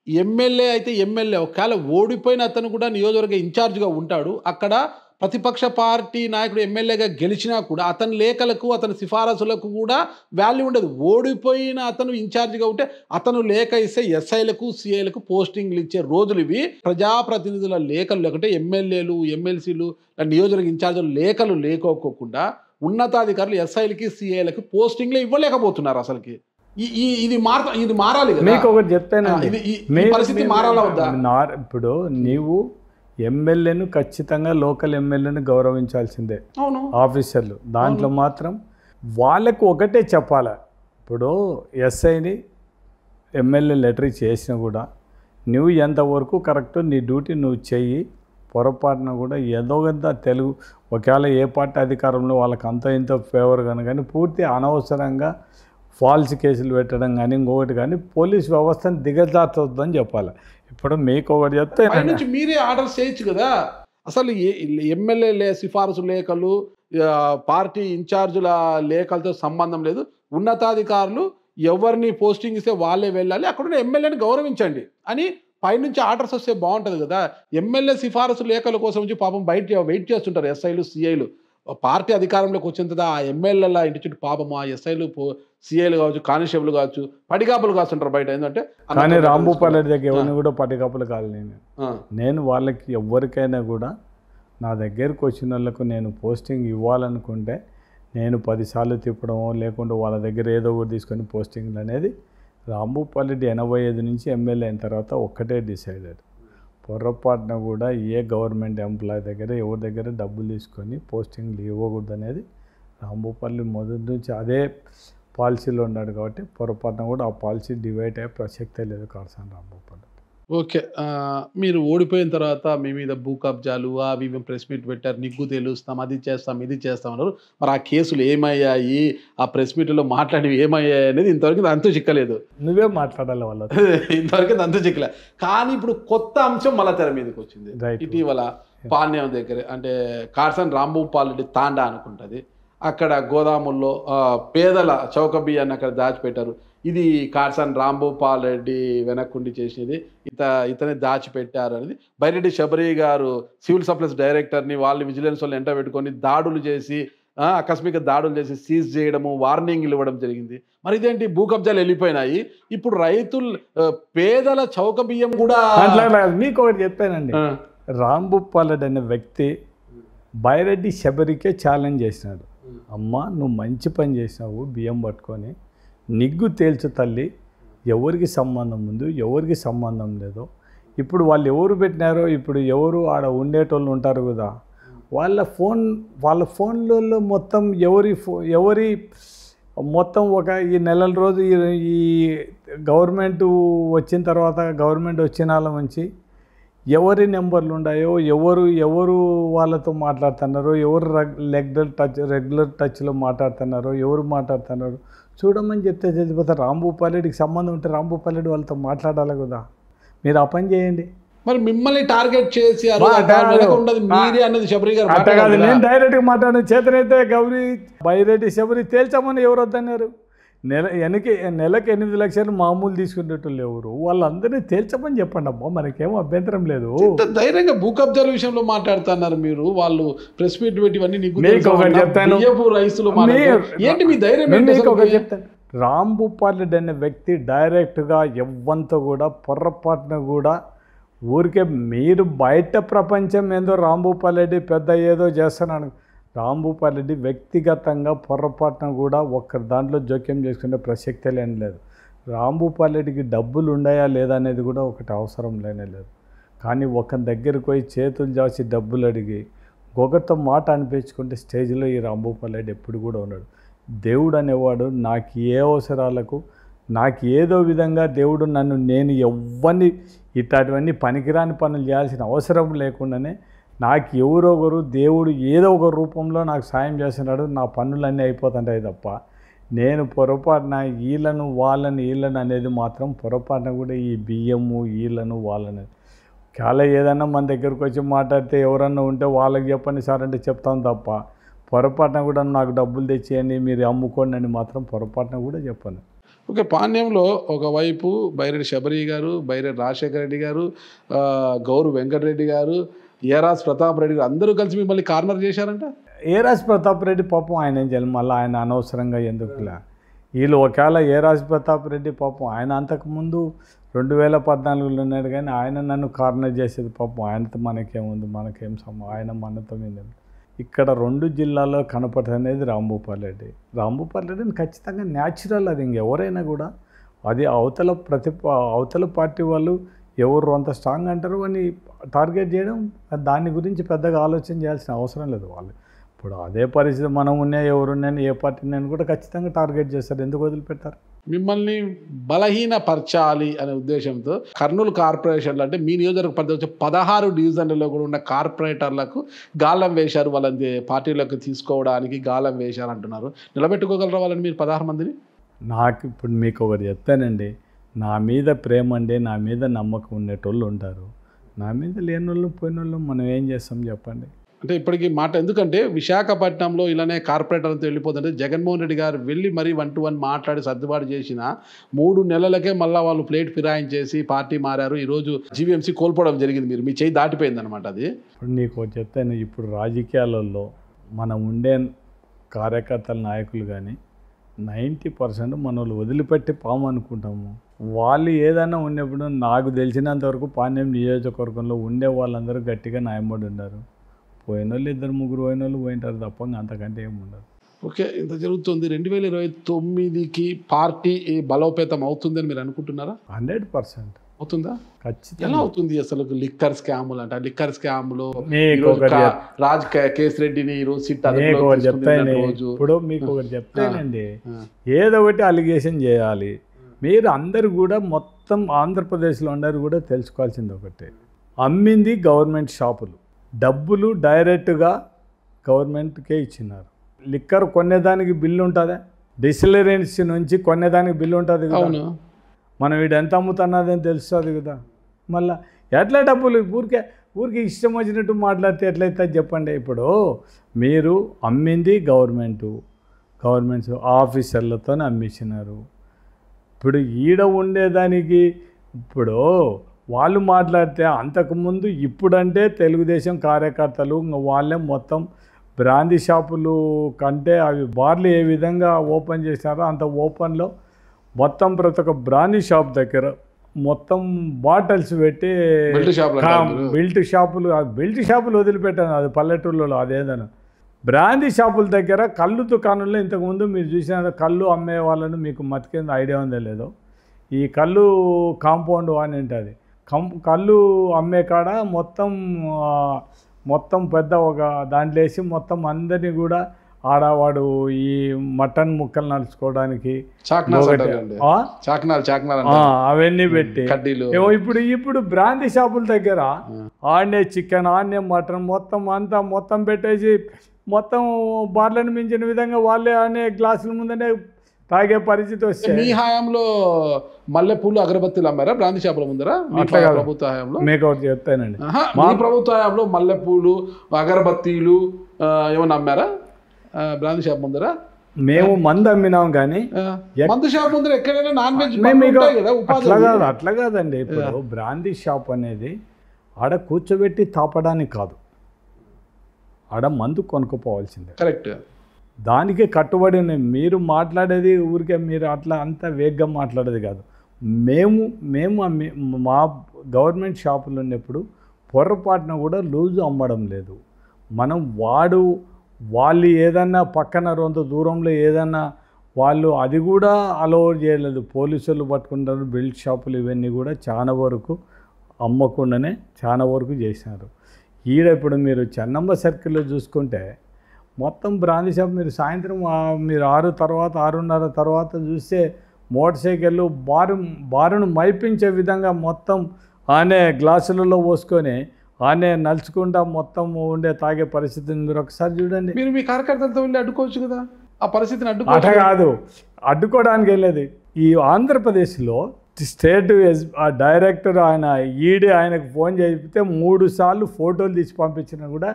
ఎమ్మెల్యే అయితే ఎమ్మెల్యే ఒకవేళ ఓడిపోయిన అతను కూడా నియోజకవర్గ ఇన్ఛార్జ్గా ఉంటాడు. అక్కడ ప్రతిపక్ష పార్టీ నాయకుడు ఎమ్మెల్యేగా గెలిచినా కూడా అతని లేఖలకు అతని సిఫారసులకు కూడా వాల్యూ ఉండదు. ఓడిపోయిన అతను ఇన్ఛార్జిగా ఉంటే అతను లేఖ ఇస్తే ఎస్ఐలకు సిఐలకు పోస్టింగ్లు ఇచ్చే రోజులు ఇవి. ప్రజాప్రతినిధుల లేఖలు లేకుంటే ఎమ్మెల్యేలు ఎమ్మెల్సీలు నియోజకవర్గ ఇన్ఛార్జీలు లేఖలు లేకోకుండా ఉన్నతాధికారులు ఎస్ఐలకి సిఐలకు పోస్టింగ్లు ఇవ్వలేకపోతున్నారు. అసలుకి ఇది మారాలి. మీకు ఒకటి చెప్తానండి, పరిస్థితి మారాలా వద్దా? ఇప్పుడు నీవు ఎమ్మెల్యేను ఖచ్చితంగా లోకల్ ఎమ్మెల్యేను గౌరవించాల్సిందే ఆఫీసర్లు. దాంట్లో మాత్రం వాళ్ళకు ఒకటే చెప్పాలి. ఇప్పుడు ఎస్ఐని ఎమ్మెల్యే లెటర్ చేసినా కూడా నువ్వు ఎంతవరకు కరెక్ట్ నీ డ్యూటీ నువ్వు చెయ్యి. పొరపాటున కూడా ఏదో కొంత తెలుగు ఒకవేళ ఏ పార్టీ అధికారంలో వాళ్ళకి అంత ఇంత ఫేవర్ కానీ పూర్తి అనవసరంగా ఫాల్స్ కేసులు పెట్టడం కానీ ఇంకొకటి కానీ పోలీస్ వ్యవస్థను దిగజార్చొద్దని చెప్పాలి. ఇప్పుడు మీకు ఒకటి చెప్తే నుంచి మీరే ఆర్డర్ చేయొచ్చు కదా. అసలు ఎమ్మెల్యే సిఫారసు లేఖలు పార్టీ ఇన్ఛార్జుల లేఖలతో సంబంధం లేదు. ఉన్నతాధికారులు ఎవరిని పోస్టింగ్ ఇస్తే వాళ్ళే వెళ్ళాలి, అక్కడున్న ఎమ్మెల్యేని గౌరవించండి అని పైనుంచి ఆర్డర్స్ వస్తే బాగుంటుంది కదా. ఎమ్మెల్యే సిఫారసు లేఖల కోసం వచ్చి పాపం బయట వెయిట్ చేస్తుంటారు ఎస్ఐలు సిఐలు. పార్టీ అధికారంలోకి వచ్చిన ఆ ఎమ్మెల్యేల ఇంటి చుట్టూ పాపం ఆ ఎస్ఐలు సిఐలు కావచ్చు కానిస్టేబుల్ కావచ్చు పడిగాపులు కాస్తుంటారు బయట. ఏంటంటే కానీ రాంభూపాల్ రెడ్డి దగ్గర ఎవరిని కూడా పడిగాపులు కాదు. నేను వాళ్ళకి ఎవరికైనా కూడా నా దగ్గరకు వచ్చిన వాళ్ళకు నేను పోస్టింగ్ ఇవ్వాలనుకుంటే నేను 10 సార్లు తిప్పడమో లేకుంటే వాళ్ళ దగ్గర ఏదో ఒకటి తీసుకొని పోస్టింగ్లు అనేది రాంభూపాల్ రెడ్డి 85 నుంచి ఎమ్మెల్యే అయిన తర్వాత ఒక్కటే డిసైడెడ్. పొరపాటున కూడా ఏ గవర్నమెంట్ ఎంప్లాయీ దగ్గర ఎవరి దగ్గర డబ్బులు తీసుకొని పోస్టింగ్లు ఇవ్వకూడదు అనేది రాంభూపాల్ మొదటి నుంచి అదే పాలసీలో ఉన్నాడు. కాబట్టి పొరపాటున కూడా ఆ పాలసీ డివైడ్ అయ్యే ప్రసక్తే లేదు కాడసాని రాంభూపాల్. ఓకే, మీరు ఓడిపోయిన తర్వాత మీ మీద భూ కబ్జాలు అవి మేము ప్రెస్ మీట్ పెట్టారు, నిగ్గు తెలుస్తాం, అది చేస్తాం ఇది చేస్తాం అన్నారు. మరి ఆ కేసులు ఏమయ్యాయి, ఆ ప్రెస్ మీట్లో మాట్లాడివి ఏమయ్యాయి అనేది ఇంతవరకు అంతు చిక్కలేదు. నువ్వే మాట్లాడాలి వాళ్ళ ఇంతవరకు అంతు చిక్కలే. కానీ ఇప్పుడు కొత్త అంశం మళ్ళా తెర మీదకి వచ్చింది. ఇటీవల పాణ్యం దగ్గర అంటే కాడసాని రాంభూపాల్ రెడ్డి తాండా అనుకుంటుంది, అక్కడ గోదాముల్లో పేదల చౌక బియ్యాన్ని అక్కడ దాచిపెట్టారు. ఇది కాడసాని రాంభూపాల్ రెడ్డి వెనక్కుండి చేసినది, ఇతనే దాచిపెట్టారు అనేది బైరెడ్డి శబరి గారు సివిల్ సప్లైస్ డైరెక్టర్ని వాళ్ళు విజిలెన్స్ వాళ్ళు ఎంట పెట్టుకొని దాడులు చేసి ఆకస్మిక దాడులు చేసి సీజ్ చేయడము వార్నింగ్లు ఇవ్వడం జరిగింది. మరి ఇదేంటి భూ కబ్జాలు వెళ్ళిపోయినాయి, ఇప్పుడు రైతులు పేదల చౌక బియ్యం కూడా. మీకు ఒకటి చెప్పానండి, రాంభూపాల్ రెడ్డి అనే వ్యక్తి బైరెడ్డి శబరికే ఛాలెంజ్ చేసినాడు. అమ్మ నువ్వు మంచి పని చేసినావు, బియ్యం పట్టుకొని నిగ్గు తేల్చు తల్లి, ఎవరికి సంబంధం ఉంది ఎవరికి సంబంధం లేదో. ఇప్పుడు వాళ్ళు ఎవరు పెట్టినారో, ఇప్పుడు ఎవరు ఆడ ఉండేటోళ్ళు ఉంటారు కదా, వాళ్ళ ఫోన్లలో మొత్తం ఎవరి మొత్తం ఒక ఈ నెలల రోజు ఈ గవర్నమెంట్ వచ్చిన తర్వాత గవర్నమెంట్ వచ్చిన వాళ్ళ నుంచి ఎవరి నెంబర్లు ఉన్నాయో, ఎవరు వాళ్ళతో మాట్లాడుతున్నారో, ఎవరు రెగ్యులర్ టచ్లో మాట్లాడుతున్నారో, ఎవరు మాట్లాడుతున్నారో చూడమని చెప్తే తెలిసిపోతారు. రాంభూపాల్ రెడ్డికి సంబంధం ఉంటే రాంభూపాల్ రెడ్డి వాళ్ళతో మాట్లాడాలి కదా. మీరు ఆ పని చేయండి. మరి మిమ్మల్ని టార్గెట్ చేసి నేను డైరెక్ట్గా మాట్లాడిన చేతనైతే బైరెడ్డి శబరి తేల్చామని ఎవరు వద్దన్నారు. నెలకి 8 లక్షలు మామూలు తీసుకునేటోళ్ళు ఎవరు, వాళ్ళందరినీ తేల్చమని చెప్పండి అబ్బా, మనకేమో అభ్యంతరం లేదు. ధైర్యంగా భూ కబ్జాల విషయంలో మాట్లాడుతున్నారు మీరు, వాళ్ళు ప్రెస్ మీట్ పెట్టి చెప్తాను. రాంభూపాల్ రెడ్డి అనే వ్యక్తి డైరెక్ట్గా ఎవ్వంతో కూడా పొర్రపాటున కూడా ఊరికే మీరు బయట ప్రపంచం ఏందో రాంభూపాల్ రెడ్డి పెద్ద ఏదో చేస్తున్నాను, రాంభూపాల్ రెడ్డి వ్యక్తిగతంగా పొరపాటున కూడా ఒక్కరి దాంట్లో జోక్యం చేసుకునే ప్రసక్తే లేదు. రాంభూపాల్ రెడ్డికి డబ్బులు ఉన్నాయా లేదా అనేది కూడా ఒకటి అవసరం లేదు. కానీ ఒక దగ్గరికి పోయి చేతులు చాచి డబ్బులు అడిగి ఒకరితో మాట అనిపించుకుంటే స్టేజ్లో ఈ రాంభూపాల్ రెడ్డి ఎప్పుడు కూడా ఉన్నాడు. దేవుడు అనేవాడు నాకు ఏ అవసరాలకు నాకు ఏదో విధంగా దేవుడు నేను ఎవ్వరిని ఇట్లాంటివన్నీ పనికిరాని పనులు చేయాల్సిన అవసరం లేకుండానే నాకు ఎవరో ఒకరు దేవుడు ఏదో ఒక రూపంలో నాకు సాయం చేస్తున్నాడు, నా పనులన్నీ అయిపోతుంటాయి తప్ప నేను పొరపాటున వీళ్ళను అనేది మాత్రం పొరపాటున కూడా ఈ బియ్యము వాళ్ళని చాలా ఏదన్నా మన దగ్గరకు వచ్చి మాట్లాడితే ఎవరన్నా ఉంటే వాళ్ళకి చెప్పండి సార్ అంటే చెప్తాం తప్ప పొరపాటున కూడా నాకు డబ్బులు తెచ్చేయండి మీరు అమ్ముకోండి అని మాత్రం పొరపాటున కూడా చెప్పను. ఓకే, పాణ్యంలో ఒకవైపు బైరెడ్డి శబరి గారు, బైరెడ్డి రాజశేఖర రెడ్డి గారు, గౌరు వెంకటరెడ్డి గారు, ఏరాస్ ప్రతాప్ రెడ్డి గారు అందరూ కలిసి మిమ్మల్ని కార్నర్ చేశారంట. ఏరాస్ ప్రతాప్ రెడ్డి పాపం ఆయన ఏం చేయాలి, మళ్ళీ ఆయన అనవసరంగా ఎందుకులా వీళ్ళు ఒకవేళ ఏరాస్ ప్రతాప్ రెడ్డి పాపం ఆయన అంతకుముందు 2014లో ఉన్నాడు కానీ ఆయన నన్ను కార్నర్ చేసేది పాపం ఆయనతో మనకేముంది, మనకేం ఆయన మనతో మీద. ఇక్కడ 2 జిల్లాల్లో కనపడనేది రాంభూపాల్ రెడ్డిని ఖచ్చితంగా న్యాచురల్. అది ఇంకెవరైనా కూడా అది అవతల పార్టీ వాళ్ళు ఎవరు అంత స్ట్రాంగ్ అంటారు అని టార్గెట్ చేయడం దాని గురించి పెద్దగా ఆలోచన చేయాల్సిన అవసరం లేదు. వాళ్ళు ఇప్పుడు అదే పరిస్థితి మనం ఎవరున్నాయని ఏ పార్టీని కూడా ఖచ్చితంగా టార్గెట్ చేస్తారు, ఎందుకు వదిలిపెట్టారు? మిమ్మల్ని బలహీనపరచాలి అనే ఉద్దేశంతో కర్నూలు కార్పొరేషన్లు అంటే మీ నియోజకవర్గ పరిధి వచ్చే 16 డివిజన్లలో కూడా ఉన్న కార్పొరేటర్లకు గాలం వేశారు, వాళ్ళని పార్టీలకు తీసుకోవడానికి గాలం వేశారు అంటున్నారు. నిలబెట్టుకోగలరా వాళ్ళని మీరు 16 మందిని? నాకు ఇప్పుడు మీకు ఒకటి చెప్తానండి, నా మీద ప్రేమ అండి, నా మీద నమ్మకం ఉండేటోళ్ళు ఉంటారు, నా మీద లేనోళ్ళు పోయినోళ్ళు మనం ఏం చేస్తాం చెప్పండి. అంటే ఇప్పటికీ మాట ఎందుకంటే విశాఖపట్నంలో ఇలానే కార్పొరేటర్తో వెళ్ళిపోతుంటే జగన్మోహన్ రెడ్డి గారు వెళ్ళి మరీ 1-to-1 మాట్లాడి సర్దుబాటు చేసిన 3 నెలలకే మళ్ళీ వాళ్ళు ప్లేట్ ఫిరాయించేసి పార్టీ మారారు. ఈరోజు జీవీఎంసీ కోల్పోవడం జరిగింది, మీ చేయి దాటిపోయింది అనమాట. అది ఇప్పుడు నీకు చెప్తాను, ఇప్పుడు రాజకీయాలలో మనం ఉండే కార్యకర్తల నాయకులు కానీ 90% మన వాళ్ళు వదిలిపెట్టి పాము అనుకుంటాము. వాళ్ళు ఏదైనా ఉన్నప్పుడు నాకు తెలిసినంతవరకు పాణ్యం నియోజకవర్గంలో ఉండే వాళ్ళందరూ గట్టిగా న్యాయపడి ఉన్నారు. పోయిన వాళ్ళు 2-3 పోయిన వాళ్ళు పోయింటారు తప్ప అంతకంటే ఏమి ఉండదు. ఓకే, ఇంత జరుగుతుంది. 2029కి పార్టీ బలోపేతం అవుతుందని మీరు అనుకుంటున్నారా? 100% అవుతుందా? ఖచ్చితంగా. ఎలా అవుతుంది అసలు? లిక్కర్ స్కాములు అంటే లిక్కర్ స్కామ్లో రాజ్ కేస్ రెడ్డిని ఈరోజు ఇప్పుడు మీకు ఒకటి చెప్తానండి, ఏదో ఒకటి అలిగేషన్ చేయాలి. మీరు అందరు కూడా మొత్తం ఆంధ్రప్రదేశ్లో అందరూ కూడా తెలుసుకోవాల్సింది ఒకటే, అమ్మింది గవర్నమెంట్ షాపులు, డబ్బులు డైరెక్ట్గా గవర్నమెంట్కే ఇచ్చినారు. లిక్కర్ కొనేదానికి బిల్లు ఉంటుందా? డిస్టిలరీస్ నుంచి కొనేదానికి బిల్లు ఉంటుంది కదా, మనం వీడు ఎంత అమ్ముతున్నదని తెలుస్తుంది కదా. మళ్ళీ ఎట్లా డబ్బులు ఊరికే ఇష్టం వచ్చినట్టు మాట్లాడితే ఎట్లయితే చెప్పండి. ఇప్పుడు మీరు అమ్మింది గవర్నమెంట్స్ ఆఫీసర్లతో అమ్మించినారు. ఇప్పుడు ఈడ ఉండేదానికి ఇప్పుడు వాళ్ళు మాట్లాడితే అంతకుముందు ఇప్పుడంటే తెలుగుదేశం కార్యకర్తలు వాళ్ళే మొత్తం బ్రాందీ షాపులు కంటే అవి బార్లు ఏ విధంగా ఓపెన్ చేశారో అంత ఓపెన్లో మొత్తం ప్రతి ఒక్క బ్రాందీ షాప్ దగ్గర మొత్తం బాటిల్స్ పెట్టి బెల్ట్ షాపులు వదిలిపెట్టాను. అది పల్లెటూళ్ళలో అదేదన్నా బ్రాందీ షాపుల దగ్గర కళ్ళు దుకాణంలో ఇంతకుముందు మీరు చూసిన కళ్ళు అమ్మే వాళ్ళను మీకు మతికింది ఐడియా ఉందో లేదో, ఈ కళ్ళు కాంపౌండ్ అని ఉంటుంది, కళ్ళు అమ్మే కాడ మొత్తం పెద్ద ఒక దాంట్లో వేసి మొత్తం అందరినీ కూడా ఆడవాడు ఈ మటన్ ముక్కలు నడుచుకోవడానికి అవన్నీ పెట్టి ఇప్పుడు బ్రాందీ షాపుల దగ్గర ఆడనే చికెన్ ఆడనే మటన్ మొత్తం పెట్టేసి మొత్తం బార్లను మించిన విధంగా వాళ్ళే ఆడనే గ్లాసుల ముందనే తాగే పరిస్థితి వస్తే. మీ హయాంలో మల్లెపూలు అగరబత్తీలు అమ్మారా బ్రాందీ షాపుల ముందర? ప్రభుత్వ హయాంలో మీకు ఒకటి చెప్తానండి, మా ప్రభుత్వ హయాంలో మల్లెపూలు అగరబత్తీలు ఏమన్నా అమ్మారా బ్రాందీ షాప్ ముందర? మేము మందు అమ్మినాం కానీ మందు షాప్ ముందర ఎక్కడైనా నాన్ వెజ్ అట్లా కాదండి. ఇప్పుడు బ్రాందీ షాప్ అనేది ఆడ కూర్చోబెట్టి తాపడానికి కాదు, ఆడ మందు కొనుక్కోపోవాల్సిందే. కరెక్ట్. దానికే కట్టుబడి మీరు మాట్లాడేది ఊరికే మీరు అట్లా అంత వేగంగా మాట్లాడేది కాదు. మేము మా గవర్నమెంట్ షాపులు ఉన్నప్పుడు పొరపాటున కూడా లూజు అమ్మడం లేదు. మనం వాళ్ళు ఏదన్నా పక్కన 2 దూరంలో ఏదన్నా వాళ్ళు అది కూడా అలో చేయలేదు. పోలీసులు పట్టుకుంటారు, బెల్ట్ షాపులు ఇవన్నీ కూడా చాలా వరకు అమ్మకుండానే చాలా వరకు చేసినారు. ఈడ ఇప్పుడు మీరు చెన్నమ్మ సర్కిల్లో చూసుకుంటే మొత్తం బ్రాందీ షాప్ మీరు సాయంత్రం మీరు 6 తర్వాత 6:30 తర్వాత చూస్తే మోటార్ సైకిళ్ళు బారును మైపించే విధంగా మొత్తం ఆనే గ్లాసులలో పోసుకొని ఆనే నలుచుకుంటా మొత్తం ఉండే తాగే పరిస్థితిని మీరు ఒకసారి చూడండి. మీరు మీ కార్యకర్తలతో వెళ్ళి అడ్డుకోవచ్చు కదా, ఆ పరిస్థితిని అట అడ్డుకోవచ్చు. కాదు, అడ్డుకోవడానికి వెళ్ళేది ఈ ఆంధ్రప్రదేశ్లో స్టేట్ డైరెక్టర్ ఆయనకు ఫోన్ చేపితే 3 సార్లు ఫోటోలు తీసి పంపించినా కూడా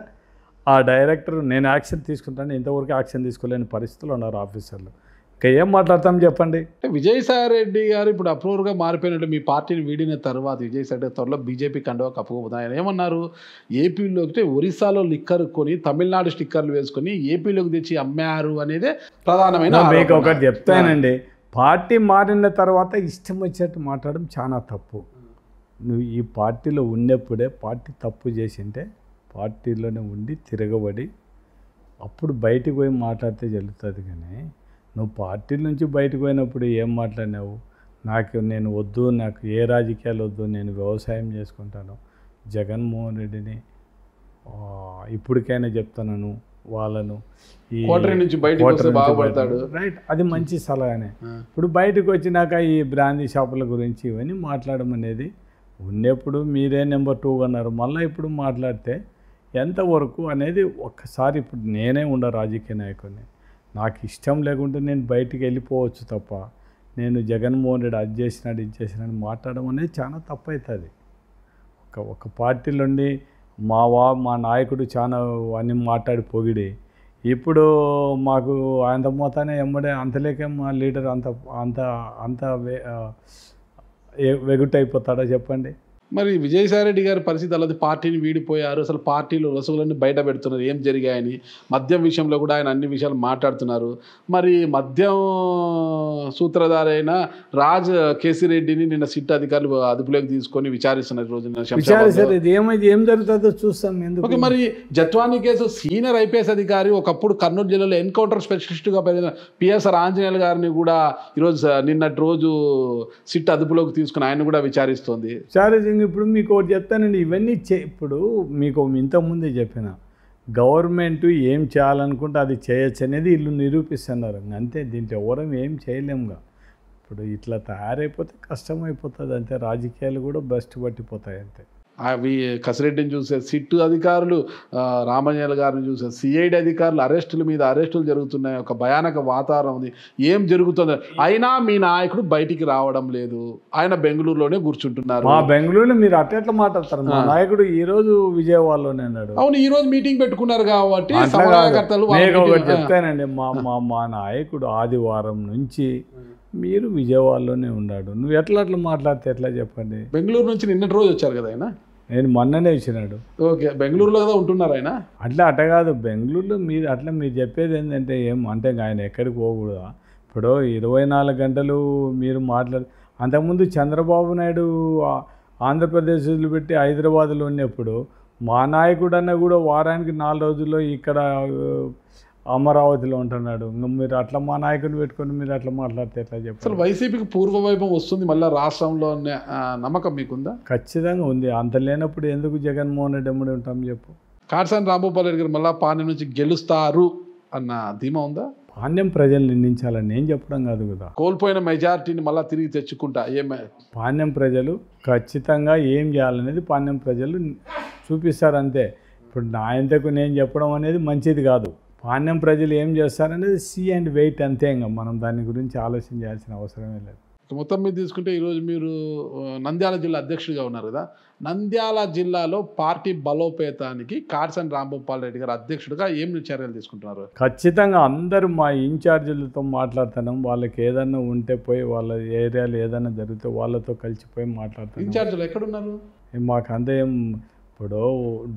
ఆ డైరెక్టర్ నేను యాక్షన్ తీసుకుంటాను, ఇంతవరకు యాక్షన్ తీసుకోలేని పరిస్థితులు ఉన్నారు ఆఫీసర్లు. ఇంకా ఏం మాట్లాడతాం చెప్పండి. అంటే విజయసాయి రెడ్డి గారు ఇప్పుడు అప్రూవర్గా మారిపోయినట్టు మీ పార్టీని వీడిన తర్వాత విజయసాయి రెడ్డి త్వరలో బీజేపీ కండువా కప్పుకోబోతుంది. ఆయన ఏమన్నారు, ఏపీలోకి ఒరిస్సాలో లిక్కర్ కొని తమిళనాడు స్టిక్కర్లు వేసుకొని ఏపీలోకి తెచ్చి అమ్మారు అనేదే ప్రధానమైన మీకు ఒకటి చెప్తానండి, పార్టీ మారిన తర్వాత ఇష్టం వచ్చినట్టు మాట్లాడడం చాలా తప్పు. నువ్వు ఈ పార్టీలో ఉన్నప్పుడే పార్టీ తప్పు చేసింటే పార్టీలోనే ఉండి తిరగబడి అప్పుడు బయటికి పోయి మాట్లాడితే జరుగుతుంది. కానీ నువ్వు పార్టీ నుంచి బయటకు పోయినప్పుడు ఏం మాట్లాడినావు, నేను వద్దు, నాకు ఏ రాజకీయాలు వద్దు, నేను వ్యవసాయం చేసుకుంటాను, జగన్మోహన్ రెడ్డిని ఇప్పటికైనా చెప్తున్నాను వాళ్ళను ఈ కోటరీ నుంచి బయటకు వస్తే బాగుపడతాడు, రైట్, అది మంచి సలహానే. ఇప్పుడు బయటకు వచ్చినాక ఈ బ్రాందీ షాపుల గురించి ఇవన్నీ మాట్లాడడం అనేది ఉన్నప్పుడు మీరే నెంబర్ 2 అన్నారు, మళ్ళీ ఇప్పుడు మాట్లాడితే ఎంతవరకు అనేది ఒక్కసారి ఇప్పుడు నేనే ఉండ రాజకీయ నాయకుడిని, నాకు ఇష్టం లేకుంటే నేను బయటికి వెళ్ళిపోవచ్చు తప్ప నేను జగన్మోహన్ రెడ్డి అది చేసినాడు ఇది చేసినాడు మాట్లాడడం అనేది చాలా తప్పు అవుతుంది. ఒక పార్టీలోండి మా నాయకుడు చాలా అన్ని మాట్లాడి పొగిడి ఇప్పుడు మాకు ఆయన మోతానే ఎమ్మడే అంతలేకే మా లీడర్ అంత వెగుటైపోతాడా చెప్పండి. మరి విజయసాయి రెడ్డి గారి పరిస్థితి అలాది, పార్టీని వీడిపోయారు, అసలు పార్టీలో రసగులన్నీ బయట పెడుతున్నారు ఏం జరిగాయని, మద్యం విషయంలో కూడా ఆయన అన్ని విషయాలు మాట్లాడుతున్నారు. మరి మద్యం సూత్రధారి అయిన రాజ్ కేసిరెడ్డిని నిన్న సిట్ అధికారులు అదుపులోకి తీసుకొని విచారిస్తున్నారు రోజు. ఏం జరుగుతుందో చూస్తాం. ఓకే, మరి జత్వానీ కేసు సీనియర్ ఐపీఎస్ అధికారి ఒకప్పుడు కర్నూలు జిల్లాలో ఎన్కౌంటర్ స్పెషలిస్ట్గా పెరిగిన పిఎస్ఆర్ ఆంజనేయులు గారిని కూడా ఈరోజు నిన్నటి రోజు సిట్ అదుపులోకి తీసుకుని ఆయన కూడా విచారిస్తోంది. ఇప్పుడు మీకు ఒకటి చెప్తానండి, ఇవన్నీ ఇప్పుడు మీకు ఇంతకుముందే చెప్పిన గవర్నమెంట్ ఏం చేయాలనుకుంటే అది చేయొచ్చు అనేది వీళ్ళు నిరూపిస్తున్నారు. అంతే, దీంట్లో ఎవరం ఏం చేయలేముగా. ఇప్పుడు ఇట్లా తయారైపోతే కష్టమైపోతుంది అంతే, రాజకీయాలు కూడా బెస్ట్ పట్టిపోతాయి అంతే. అవి కసిరెడ్డిని చూసే సిట్టు అధికారులు, రామయ్యల గారిని చూసే సిఐడి అధికారులు అరెస్టుల మీద అరెస్టులు జరుగుతున్నాయి, ఒక భయానక వాతావరణం ఉంది. ఏం జరుగుతుంది అయినా మీ నాయకుడు బయటికి రావడం లేదు, ఆయన బెంగళూరులోనే కూర్చుంటున్నారు. మా బెంగళూరులో మీరు అట్లా మాట్లాడతారు, మా నాయకుడు ఈ రోజు విజయవాడలోనే అన్నాడు. అవును, ఈ రోజు మీటింగ్ పెట్టుకున్నారు కాబట్టి చెప్తానండి, మా నాయకుడు ఆదివారం నుంచి మీరు విజయవాడలోనే ఉన్నాడు. నువ్వు ఎట్లా మాట్లాడితే ఎట్లా చెప్పండి. బెంగళూరు నుంచి నిన్నటి రోజు వచ్చారు కదా ఆయన, నేను మొన్ననే వచ్చినాడు. ఓకే, బెంగళూరులో కదా ఉంటున్నారు ఆయన. అట్ట కాదు, బెంగళూరులో మీరు చెప్పేది ఏంటంటే అంటే ఆయన ఎక్కడికి పోకూడదా. ఇప్పుడు 24 గంటలు మీరు అంతకుముందు చంద్రబాబు నాయుడు ఆంధ్రప్రదేశ్ పెట్టి హైదరాబాద్లో ఉన్నప్పుడు మా నాయకుడు అన్న కూడా వారానికి 4 రోజుల్లో ఇక్కడ అమరావతిలో ఉంటున్నాడు. ఇంకా మీరు అట్లా మా నాయకుడిని పెట్టుకొని మీరు అట్లా మాట్లాడితే ఎట్లా చెప్పారు. అసలు వైసీపీకి పూర్వవైభవం వస్తుంది మళ్ళీ రాష్ట్రంలో నమ్మకం మీకుందా? ఖచ్చితంగా ఉంది. అంత లేనప్పుడు ఎందుకు జగన్మోహన్ రెడ్డి ఎమ్మడి ఉంటాం చెప్పు. కాటసాని రాంభూపాల్ రెడ్డి గారు మళ్ళీ పాణ్యం నుంచి గెలుస్తారు అన్న ధీమా ఉందా? పాణ్యం ప్రజలు నిర్ణయించాలని నేను చెప్పడం కాదు కదా, కోల్పోయిన మెజారిటీని మళ్ళీ తిరిగి తెచ్చుకుంటా పాణ్యం ప్రజలు ఖచ్చితంగా ఏం చేయాలనేది పాణ్యం ప్రజలు చూపిస్తారు అంతే. ఇప్పుడు నా ఇంతకు నేను చెప్పడం అనేది మంచిది కాదు. పాణ్యం ప్రజలు ఏం చేస్తారనేది సీ అండ్ వెయిట్ అంతే. ఇంకా మనం దాని గురించి ఆలోచన చేయాల్సిన అవసరమే లేదు. మొత్తం మీద తీసుకుంటే ఈరోజు మీరు నంద్యాల జిల్లా అధ్యక్షుడిగా ఉన్నారు కదా, నంద్యాల జిల్లాలో పార్టీ బలోపేతానికి కాటసాని రాంభూపాల్ రెడ్డి గారు అధ్యక్షుడిగా ఏం చర్యలు తీసుకుంటున్నారు? ఖచ్చితంగా అందరూ మా ఇన్ఛార్జీలతో మాట్లాడుతున్నాం. వాళ్ళకి ఏదన్నా ఉంటే పోయి వాళ్ళ ఏరియాలో ఏదైనా జరిగితే వాళ్ళతో కలిసిపోయి మాట్లాడుతున్నాం. ఇన్ఛార్జీలు ఎక్కడున్నారు? మాకు అంతే. ఇప్పుడు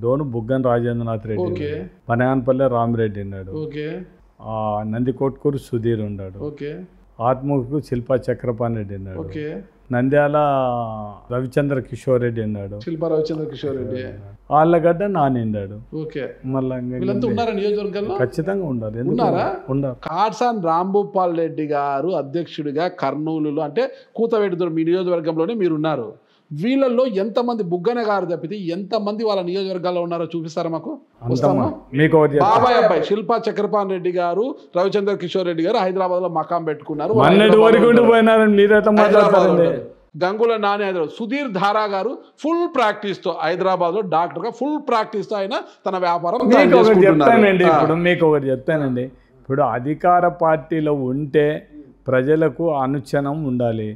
డోను బుగ్గన రాజేంద్రనాథ్ రెడ్డి, పనగానపల్లె రామిరెడ్డి ఉన్నాడు, నందికొట్కూరు సుధీర్ ఉన్నాడు, ఆత్మకు శిల్పా చక్రపాణి రెడ్డి ఉన్నాడు, నంద్యాల రవిచంద్ర కిషోర్ రెడ్డి అన్నాడు, శిల్పా రవిచంద్ర కిషోర్ రెడ్డి, ఆళ్ళగడ్డ నానిండాడు. ఓకే, మళ్ళీ వీళ్ళంతా ఉన్నారా నియోజకవర్గంలో? ఖచ్చితంగా ఉండాలి. ఉన్నారా? ఉన్నారు. కాట్సాన్ రాంభూపాల్ రెడ్డి గారు అధ్యక్షుడిగా కర్నూలులో, అంటే కూతవేటి మీ నియోజకవర్గంలోనే మీరు ఉన్నారు. వీళ్ళల్లో ఎంతమంది, బుగ్గన గారు తప్పితే ఎంతమంది వాళ్ళ నియోజకవర్గాల్లో ఉన్నారో చూపిస్తారా మాకు? బాబాయ్ అబ్బాయి శిల్పా చక్రపాణి రెడ్డి గారు, రవిచంద్ర కిషోర్ రెడ్డి గారు హైదరాబాద్ లో మకాం పెట్టుకున్నారు. గంగుల నాని హైదరాబాద్, సుధీర్ ధారా గారు ఫుల్ ప్రాక్టీస్ తో హైదరాబాద్ లో డాక్టర్ గా ఫుల్ ప్రాక్టీస్ తో ఆయన తన వ్యాపారం మీకు ఒకటి చెప్తానండి. ఇప్పుడు అధికార పార్టీలో ఉంటే ప్రజలకు అనుక్షణం ఉండాలి.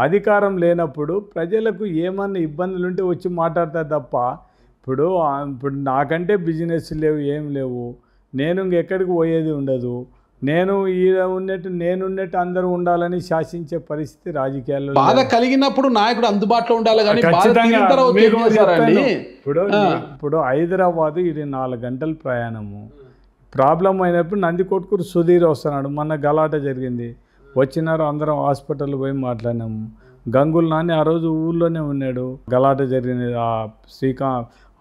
అధికారం లేనప్పుడు ప్రజలకు ఏమన్నా ఇబ్బందులు ఉంటే వచ్చి మాట్లాడతారు తప్ప, ఇప్పుడు నాకంటే బిజినెస్ లేవు, ఏం లేవు, నేను ఇంకెక్కడికి పోయేది ఉండదు, నేను నేనున్నట్టు అందరూ ఉండాలని శాసించే పరిస్థితి రాజకీయాల్లో. బాధ కలిగినప్పుడు నాయకుడు అందుబాటులో ఉండాలి. ఇప్పుడు హైదరాబాద్ ఇది 4 గంటల ప్రయాణము. ప్రాబ్లం అయినప్పుడు నందికొట్కూరు సుధీర్ వస్తున్నాడు, మొన్న గలాట జరిగింది, వచ్చినారు, అందరం హాస్పిటల్ పోయి మాట్లాడినాము. గంగుల నాని ఆ రోజు ఊళ్ళోనే ఉన్నాడు, గలాట జరిగింది,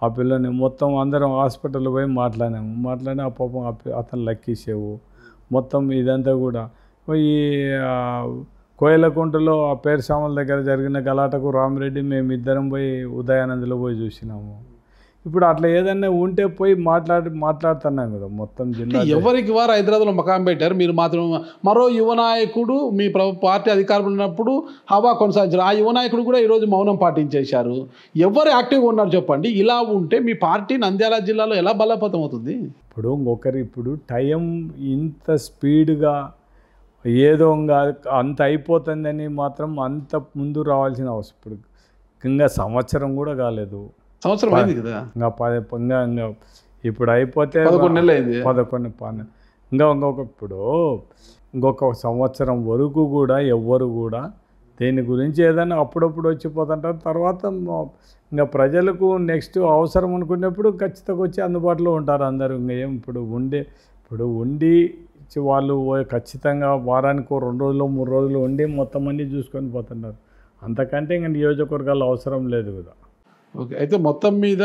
ఆ పిల్లని మొత్తం అందరం హాస్పిటల్ పోయి మాట్లాడి ఆ పాపం అతను లక్కీసేవు మొత్తం. ఇదంతా కూడా ఈ కోయలకుంటలో ఆ పేరుసామల దగ్గర జరిగిన గలాటకు రామిరెడ్డి మేమిద్దరం పోయి ఉదయానందలో పోయి చూసినాము. ఇప్పుడు అట్లా ఏదన్నా ఉంటే పోయి మాట్లాడుతున్నాం కదా మొత్తం జిల్లా. ఎవరికి వారు హైదరాబాద్లో మకాం పెట్టారు, మీరు మాత్రం మరో యువ నాయకుడు మీ పార్టీ అధికారంలో ఉన్నప్పుడు హవా కొనసాగించారు, ఆ యువ నాయకుడు కూడా ఈరోజు మౌనం పాటించేశారు. ఎవరు యాక్టివ్గా ఉన్నారు చెప్పండి? ఇలా ఉంటే మీ పార్టీ నంద్యాల జిల్లాలో ఎలా బలోపేతం అవుతుంది? ఇప్పుడు టైం ఇంత స్పీడ్గా ఏదో అంత అయిపోతుందని మాత్రం అంత ముందు రావాల్సిన అవసరం. ఇప్పుడు ఇంకా సంవత్సరం కూడా కాలేదు, సంవత్సరం అయింది కదా, ఇంకా ఇప్పుడు అయిపోతే 11 నెలలు అయింది, 11 ఇంకొక సంవత్సరం వరకు కూడా ఎవ్వరు కూడా దీని గురించి ఏదైనా అప్పుడప్పుడు వచ్చిపోతుంటారు. తర్వాత ఇంకా ప్రజలకు నెక్స్ట్ అవసరం అనుకున్నప్పుడు ఖచ్చితంగా వచ్చి అందుబాటులో ఉంటారు అందరూ. ఇంకా ఏం ఇప్పుడు ఉండి వాళ్ళు ఖచ్చితంగా వారానికి 2 రోజులు 3 రోజులు ఉండి మొత్తం అన్నీ చూసుకొని పోతున్నారు. అంతకంటే ఇంకా నియోజకవర్గాలు అవసరం లేదు కదా. ఓకే, అయితే మొత్తం మీద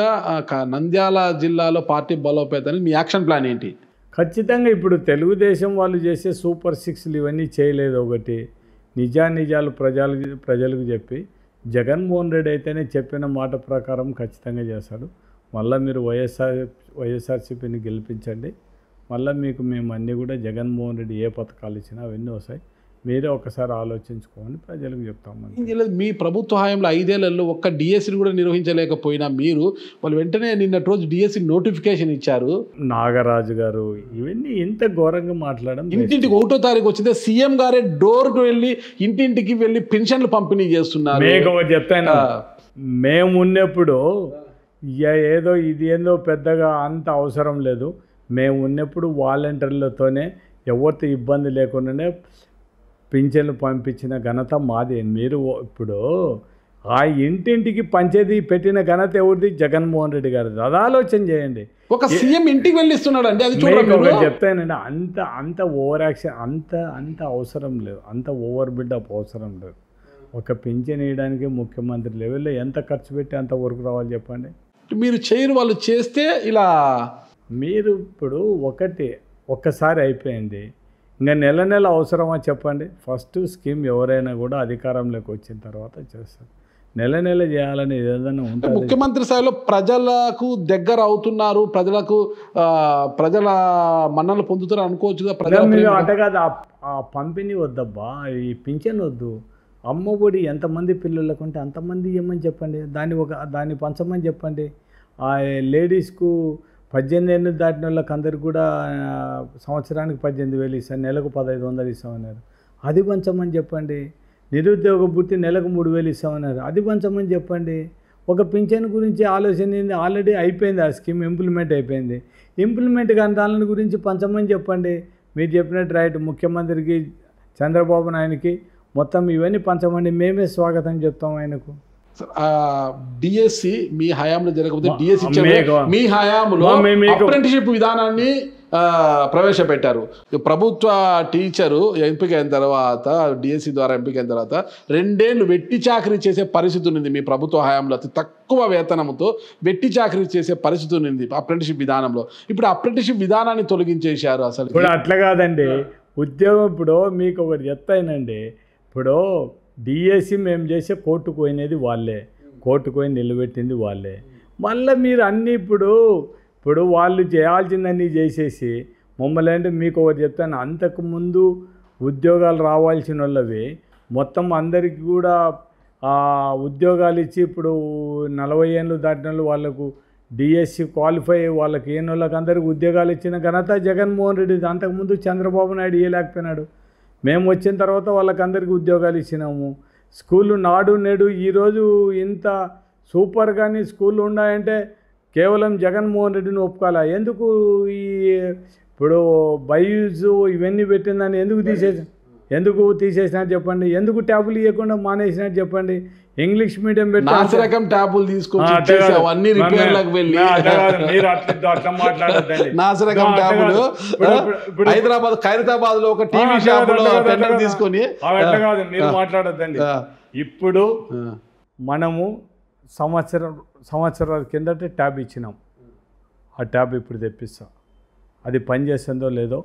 నంద్యాల జిల్లాలో పార్టీ బలోపేతానికి మీ యాక్షన్ ప్లాన్ ఏంటి? ఖచ్చితంగా ఇప్పుడు తెలుగుదేశం వాళ్ళు చేసే సూపర్ 6లు ఇవన్నీ చేయలేదు. ఒకటి నిజాలు ప్రజలకు చెప్పి, జగన్మోహన్ రెడ్డి అయితేనే చెప్పిన మాట ప్రకారం ఖచ్చితంగా చేస్తాడు. మళ్ళీ మీరు వైఎస్ఆర్సీపీని గెలిపించండి, మళ్ళీ మేము అన్నీ కూడా జగన్మోహన్ రెడ్డి ఏ పథకాలు ఇచ్చినా అవన్నీ వస్తాయి, మీరే ఒకసారి ఆలోచించుకోమని ప్రజలకు చెప్తామని. మీ ప్రభుత్వ హయాంలో 5 ఏళ్లలో ఒక్క డిఎస్సిని కూడా నిర్వహించలేకపోయినా మీరు వాళ్ళు వెంటనే నిన్నటి రోజు డిఎస్సి నోటిఫికేషన్ ఇచ్చారు. నాగరాజు గారు ఇవన్నీ ఎంత ఘోరంగా మాట్లాడడం. ఇంటింటికి 1వ తారీఖు వచ్చిందే సీఎం గారే డోర్కు వెళ్ళి ఇంటింటికి వెళ్ళి పెన్షన్లు పంపిణీ చేస్తున్నారు. మీకు చెప్తాను, మేము ఉన్నప్పుడు ఏదో ఇది ఏందో పెద్దగా అంత అవసరం లేదు. మేము ఉన్నప్పుడు వాలంటీర్లతోనే ఎవరితో ఇబ్బంది లేకుండానే పింఛన్లు పంపించిన ఘనత మాది. మీరు ఇప్పుడు ఆ ఇంటింటికి పంచేది పెట్టిన ఘనత ఎవరిది? జగన్మోహన్ రెడ్డి గారిది. అది ఆలోచన చేయండి. ఒక సీఎం ఇంటికి వెళ్ళి ఇస్తున్నాడు అండి, అది చెప్తానండి. అంత ఓవర్ యాక్షన్ అంత అవసరం లేదు, అంత ఓవర్ బిల్డప్ అవసరం లేదు. ఒక పింఛన్ వేయడానికి ముఖ్యమంత్రి లెవెల్లో ఎంత ఖర్చు పెట్టి అంత వరకు రావాలి చెప్పండి. మీరు చేయరు, వాళ్ళు చేస్తే ఇలా. మీరు ఇప్పుడు ఒక్కసారి అయిపోయింది, ఇంకా నెల అవసరమా చెప్పండి? ఫస్ట్ స్కీమ్ ఎవరైనా కూడా అధికారంలోకి వచ్చిన తర్వాత చేస్తారు. నెల చేయాలని ఏదైనా ఉంటుంది. ముఖ్యమంత్రి స్థాయిలో ప్రజలకు దగ్గర అవుతున్నారు, ప్రజల మన్నలు పొందుతారు అనుకోవచ్చు. అంటే కాదు, ఆ పంపిణీ వద్దబ్బా, ఈ పింఛన్ వద్దు. అమ్మఒడి ఎంతమంది పిల్లలకు ఉంటే అంతమంది ఇవ్వమని చెప్పండి, దాన్ని పంచమని చెప్పండి. ఆ లేడీస్కు 18 ఏళ్ళు దాటిన వాళ్ళకి అందరికి కూడా సంవత్సరానికి 18,000 ఇస్తాను, నెలకు 1,500 ఇస్తామన్నారు, అది పంచమని చెప్పండి. నిరుద్యోగ వృత్తి నెలకు 3,000 ఇస్తామన్నారు, అది పంచమని చెప్పండి. ఒక పింఛన్ గురించి ఆలోచన ఆల్రెడీ అయిపోయింది, ఆ స్కీమ్ ఇంప్లిమెంట్ అయిపోయింది. ఇంప్లిమెంట్ కాని దాని గురించి పంచమని చెప్పండి. మీరు చెప్పినట్టు రైట్, ముఖ్యమంత్రికి చంద్రబాబు నాయుడికి మొత్తం ఇవన్నీ పంచమండి, మేమే స్వాగతం చెప్తాం ఆయనకు. డిఎస్సి మీ హయాంలో జరగకపోతే డిఎస్సి మీ హయాంలో అప్రెంటిషిప్ విధానాన్ని ప్రవేశపెట్టారు. ప్రభుత్వ టీచరు ఎంపిక అయిన తర్వాత, డిఎస్సి ద్వారా ఎంపిక అయిన తర్వాత 2 ఏళ్ళు వెట్టి చాకరీ చేసే పరిస్థితి ఉంది. మీ ప్రభుత్వ హయాంలో అతి తక్కువ వేతనంతో వెట్టి చాకరీ చేసే పరిస్థితి ఉంది అప్రెంటిస్షిప్ విధానంలో. ఇప్పుడు అప్రెంటిస్షిప్ విధానాన్ని తొలగించేశారు. అసలు ఇప్పుడు అట్లా కాదండి, ఉద్యోగం ఇప్పుడు మీకు ఒకటి చెప్తానండి. ఇప్పుడు డిఎస్సి మేము చేసే కోర్టుకు పోయినది వాళ్ళే, కోర్టుకు పోయి నిలబెట్టింది వాళ్ళే. మళ్ళీ మీరు అన్నీ ఇప్పుడు వాళ్ళు చేయాల్సిందన్నీ చేసేసి మమ్మల్ని అంటే మీకు ఒకటి చెప్తాను, అంతకుముందు ఉద్యోగాలు రావాల్సిన వాళ్ళవి మొత్తం అందరికీ కూడా ఉద్యోగాలు ఇచ్చి ఇప్పుడు 40 ఏళ్ళు దాటిన వాళ్ళకు డిఎస్సి క్వాలిఫై వాళ్ళకి ఏం వాళ్ళకి అందరికీ ఉద్యోగాలు ఇచ్చిన ఘనత జగన్మోహన్ రెడ్డి. అంతకుముందు చంద్రబాబు నాయుడు ఇవ్వలేకపోయినాడు. మేము వచ్చిన తర్వాత వాళ్ళకందరికీ ఉద్యోగాలు ఇచ్చినాము. స్కూళ్ళు నాడు నేడు ఈరోజు ఇంత సూపర్గాని స్కూళ్ళు ఉన్నాయంటే కేవలం జగన్మోహన్ రెడ్డిని ఒప్పుకోవాలా? ఎందుకు ఇప్పుడు బైయూస్ ఇవన్నీ పెట్టిందని ఎందుకు తీసేసినట్టు చెప్పండి? ఎందుకు ట్యాబులు ఇవ్వకుండా మానేసినట్టు చెప్పండి? ఇంగ్లీష్ మీడియం పెట్టి నాసిరకం ట్యాబులు తీసుకొచ్చి అవన్నీ రిపేర్లకు వెళ్ళి నాసిరకం ట్యాబులు హైదరాబాద్ ఖైరతాబాద్ లో ఒక టీవీ షాప్ లో టెండర్ తీసుకొని అట్లా కాదు, మీరు మాట్లాడొద్దండి. ఇప్పుడు మనము సంవత్సరాల కిందట ట్యాబ్ ఇచ్చినాం. ఆ ట్యాబ్ ఇప్పుడు తెప్పిస్తాం. అది పనిచేస్తుందో లేదో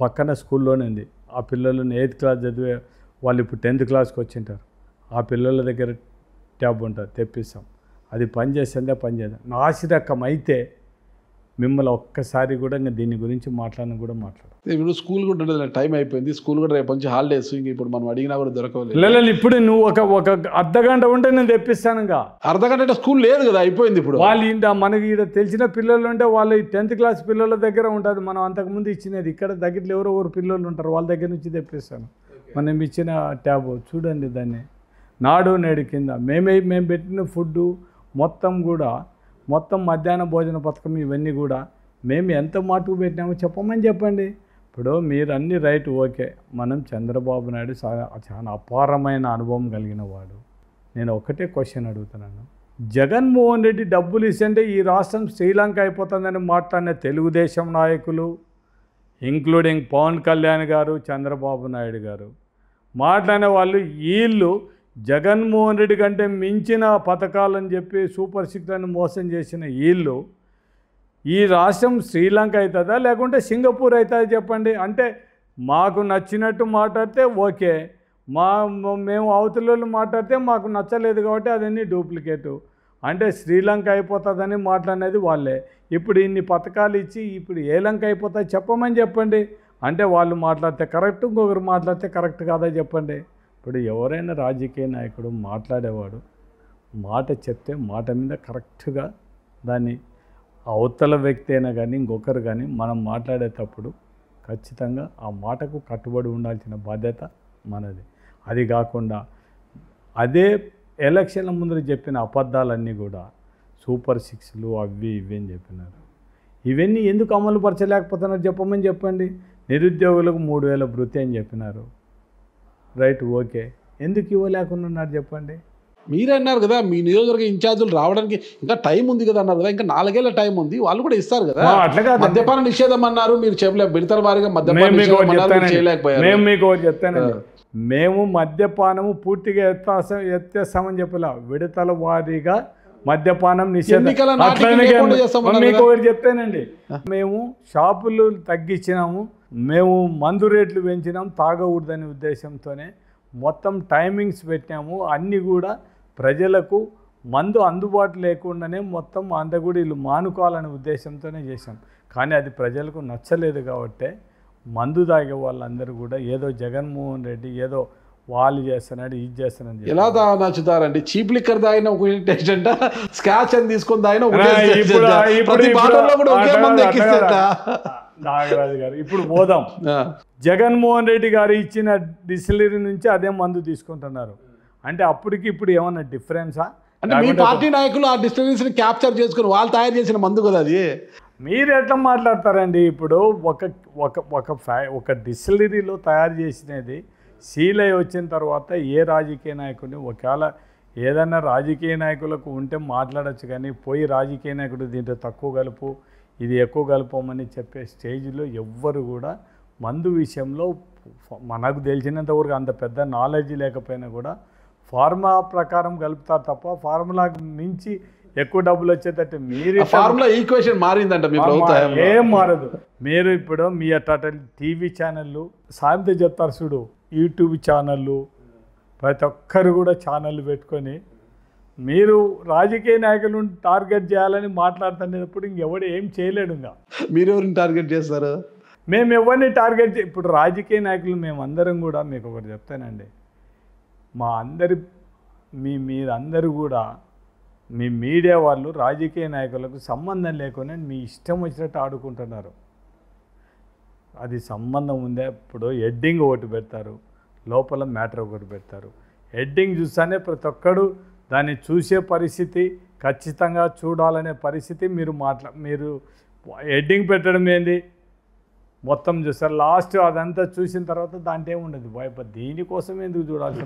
పక్కన స్కూల్లోనే ఉంది. ఆ పిల్లలను 8th క్లాస్ చదివే వాళ్ళు ఇప్పుడు 10th క్లాస్కి వచ్చింటారు. ఆ పిల్లల దగ్గర ట్యాబ్ ఉంటుంది, తెప్పిస్తాం. అది పనిచేస్తుందే పనిచేద్దాం. నాసిరకం అయితే మిమ్మల్ని ఒక్కసారి కూడా ఇంకా దీని గురించి మాట్లాడడం కూడా మాట్లాడాలి. ఇప్పుడు స్కూల్ కూడా టైం అయిపోయింది. స్కూల్ కూడా రేపు నుంచి హాలిడేస్. ఇంక ఇప్పుడు మనం అడిగినా కూడా దొరకలేదు. లేదు, ఇప్పుడు నువ్వు ఒక అర్ధగంట ఉంటే నేను తెప్పిస్తాను. ఇంకా అర్ధగంట అంటే స్కూల్ లేదు కదా, అయిపోయింది. ఇప్పుడు వాళ్ళు మనకి ఇక్కడ తెలిసిన పిల్లలు ఉంటే వాళ్ళు 10th క్లాస్ పిల్లల దగ్గర ఉంటుంది. మనం అంతకుముందు ఇచ్చినది ఇక్కడ దగ్గరలో ఎవరు పిల్లలు ఉంటారు, వాళ్ళ దగ్గర నుంచి తెప్పిస్తాను. మనం ఇచ్చిన ట్యాబ్ చూడండి, దాన్ని నాడు నేడు కింద మేము పెట్టిన ఫుడ్డు మొత్తం మధ్యాహ్న భోజన పథకం ఇవన్నీ కూడా మేము ఎంత మటుకు పెట్టినామో చెప్పండి. ఇప్పుడు మీరు అన్ని రైట్, ఓకే. మనం చంద్రబాబు నాయుడు చాలా అపారమైన అనుభవం కలిగిన వాడు. నేను ఒకటే క్వశ్చన్ అడుగుతున్నాను. జగన్మోహన్ రెడ్డి డబ్బులు ఇస్తుంటే ఈ రాష్ట్రం శ్రీలంక అయిపోతుందని మాట్లాడిన తెలుగుదేశం నాయకులు, ఇంక్లూడింగ్ పవన్ కళ్యాణ్ గారు, చంద్రబాబు నాయుడు గారు మాట్లాడిన వాళ్ళు, వీళ్ళు జగన్మోహన్ రెడ్డి కంటే మించిన పథకాలని చెప్పి సూపర్ 6 అని మోసం చేసిన వీళ్ళు ఈ రాష్ట్రం శ్రీలంక అవుతుందా లేకుంటే సింగపూర్ అవుతుందా చెప్పండి? అంటే మాకు నచ్చినట్టు మాట్లాడితే ఓకే, మేము అవతల మాట్లాడితే మాకు నచ్చలేదు కాబట్టి అదన్నీ డూప్లికేటు. అంటే శ్రీలంక అయిపోతుందని మాట్లాడినది వాళ్ళే. ఇప్పుడు ఇన్ని పథకాలు ఇచ్చి ఇప్పుడు ఏ లంక అయిపోతుంది చెప్పండి. అంటే వాళ్ళు మాట్లాడితే కరెక్ట్, ఇంకొకరు మాట్లాడితే కరెక్ట్ కాదా చెప్పండి? ఇప్పుడు ఎవరైనా రాజకీయ నాయకుడు మాట్లాడేవాడు మాట చెప్తే మాట మీద కరెక్ట్గా దాన్ని అవతల వ్యక్తి అయినా కానీ ఇంకొకరు కానీ మనం మాట్లాడేటప్పుడు ఖచ్చితంగా ఆ మాటకు కట్టుబడి ఉండాల్సిన బాధ్యత మనది. అది కాకుండా అదే ఎలక్షన్ల ముందర చెప్పిన అబద్ధాలన్నీ కూడా సూపర్ 6లు అవి ఇవి అని చెప్పినారు. ఇవన్నీ ఎందుకు అమలు పరచలేకపోతున్నారు చెప్పండి. నిరుద్యోగులకు 3000 భృతి అని చెప్పినారు, రైట్, ఓకే. ఎందుకు ఇవ్వలేకున్నారు చెప్పండి? మీరే అన్నారు కదా మీ నియోజకవర్గ ఇన్ఛార్జీలు రావడానికి ఇంకా టైం ఉంది కదా అన్నారు కదా, ఇంకా 4 ఏళ్ల టైం ఉంది, వాళ్ళు కూడా ఇస్తారు కదా. మద్యపాన నిషేధం అన్నారు, మీరు చెప్పలేదు. విడతల వారీగా మద్యపాన చేయలేకపోయారు. మేము మీకు ఒకటి చెప్తానండి, మేము మద్యపానము పూర్తిగా ఎత్తేస్తామని చెప్పలే, విడతల వారీగా మద్యపానం నిషేధం. మీకు ఒకటి చెప్తానండి, మేము షాపులు తగ్గించినాము, మేము మందు రేట్లు పెంచినాం తాగకూడదనే ఉద్దేశంతోనే మొత్తం టైమింగ్స్ పెట్టినాము. అన్నీ కూడా ప్రజలకు మందు అందుబాటు లేకుండానే మొత్తం అంతా కూడా వీళ్ళు మానుకోవాలనే ఉద్దేశంతోనే చేశాం. కానీ అది ప్రజలకు నచ్చలేదు కాబట్టి మందు తాగే వాళ్ళందరూ కూడా ఏదో జగన్మోహన్ రెడ్డి ఏదో వాళ్ళు చేస్తున్నాడు ఇది చేస్తున్నాడు. ఎలా నచ్చుతారండి? చీప్ లిక్కర్ తాగిన ఒక టేస్ట్ అంట, స్కాచ్ అని తీసుకొని తాగిన నాగరాజు గారు. ఇప్పుడు పోదాం, జగన్మోహన్ రెడ్డి గారు ఇచ్చిన డిస్టిలరీ నుంచి అదే మందు తీసుకుంటున్నారు. అంటే అప్పటికి ఇప్పుడు ఏమన్నా డిఫరెన్సా? అంటే మీ పార్టీ నాయకులు ఆ డిస్టిలరీస్ని క్యాప్చర్ చేసుకుని వాళ్ళు తయారు చేసిన మందు కదా అది. మీరు ఎట్లా మాట్లాడతారండి? ఇప్పుడు ఒక డిస్టిలరీలో తయారు చేసినది సీల్ అయి వచ్చిన తర్వాత ఏ రాజకీయ నాయకుడిని, ఒకవేళ ఏదన్నా రాజకీయ నాయకులకు ఉంటే మాట్లాడచ్చు, కానీ పోయి రాజకీయ నాయకుడు దీంట్లో తక్కువ కలుపు ఇది ఎక్కువ కలుపమని చెప్పే స్టేజ్లో ఎవ్వరు కూడా మందు విషయంలో మనకు తెలిసినంతవరకు అంత పెద్ద నాలెడ్జ్ లేకపోయినా కూడా ఫార్ములా ప్రకారం కలుపుతారు తప్ప ఫార్ములాకు మించి ఎక్కువ డబ్బులు వచ్చేటట్టు మీరు ఫార్ములా ఈక్వేషన్ మారిందంట మీ ప్రభుత్వం ఏం మారదు. మీరు ఇప్పుడు మీ అట్ట టీవీ ఛానళ్ళు సాయంత్రం చెప్తారు చూడు, యూట్యూబ్ ఛానళ్ళు ప్రతి ఒక్కరు కూడా ఛానళ్ళు పెట్టుకొని మీరు రాజకీయ నాయకులను టార్గెట్ చేయాలని మాట్లాడుతున్నప్పుడు ఇంకెవడు ఏం చేయలేడు. ఇంకా మీరెవరిని టార్గెట్ చేస్తారు? మేము ఎవరిని టార్గెట్ ఇప్పుడు రాజకీయ నాయకులు మేమందరం కూడా మీకు ఒకటి చెప్తానండి, మా అందరి మీరందరూ కూడా మీ మీడియా వాళ్ళు రాజకీయ నాయకులకు సంబంధం లేకుండా మీ ఇష్టం వచ్చినట్టు ఆడుకుంటున్నారు. అది సంబంధం ఉందే? ఇప్పుడు హెడ్డింగ్ ఒకటి పెడతారు, లోపల మ్యాటర్ ఒకటి పెడతారు. హెడ్డింగ్ చూస్తానే ప్రతి ఒక్కడు దాన్ని చూసే పరిస్థితి, ఖచ్చితంగా చూడాలనే పరిస్థితి. మీరు హెడ్డింగ్ పెట్టడం ఏంది మొత్తం చూస్తారు, లాస్ట్ అదంతా చూసిన తర్వాత దాంట్లో ఏముండదు. దీనికోసం ఎందుకు చూడాల్సిన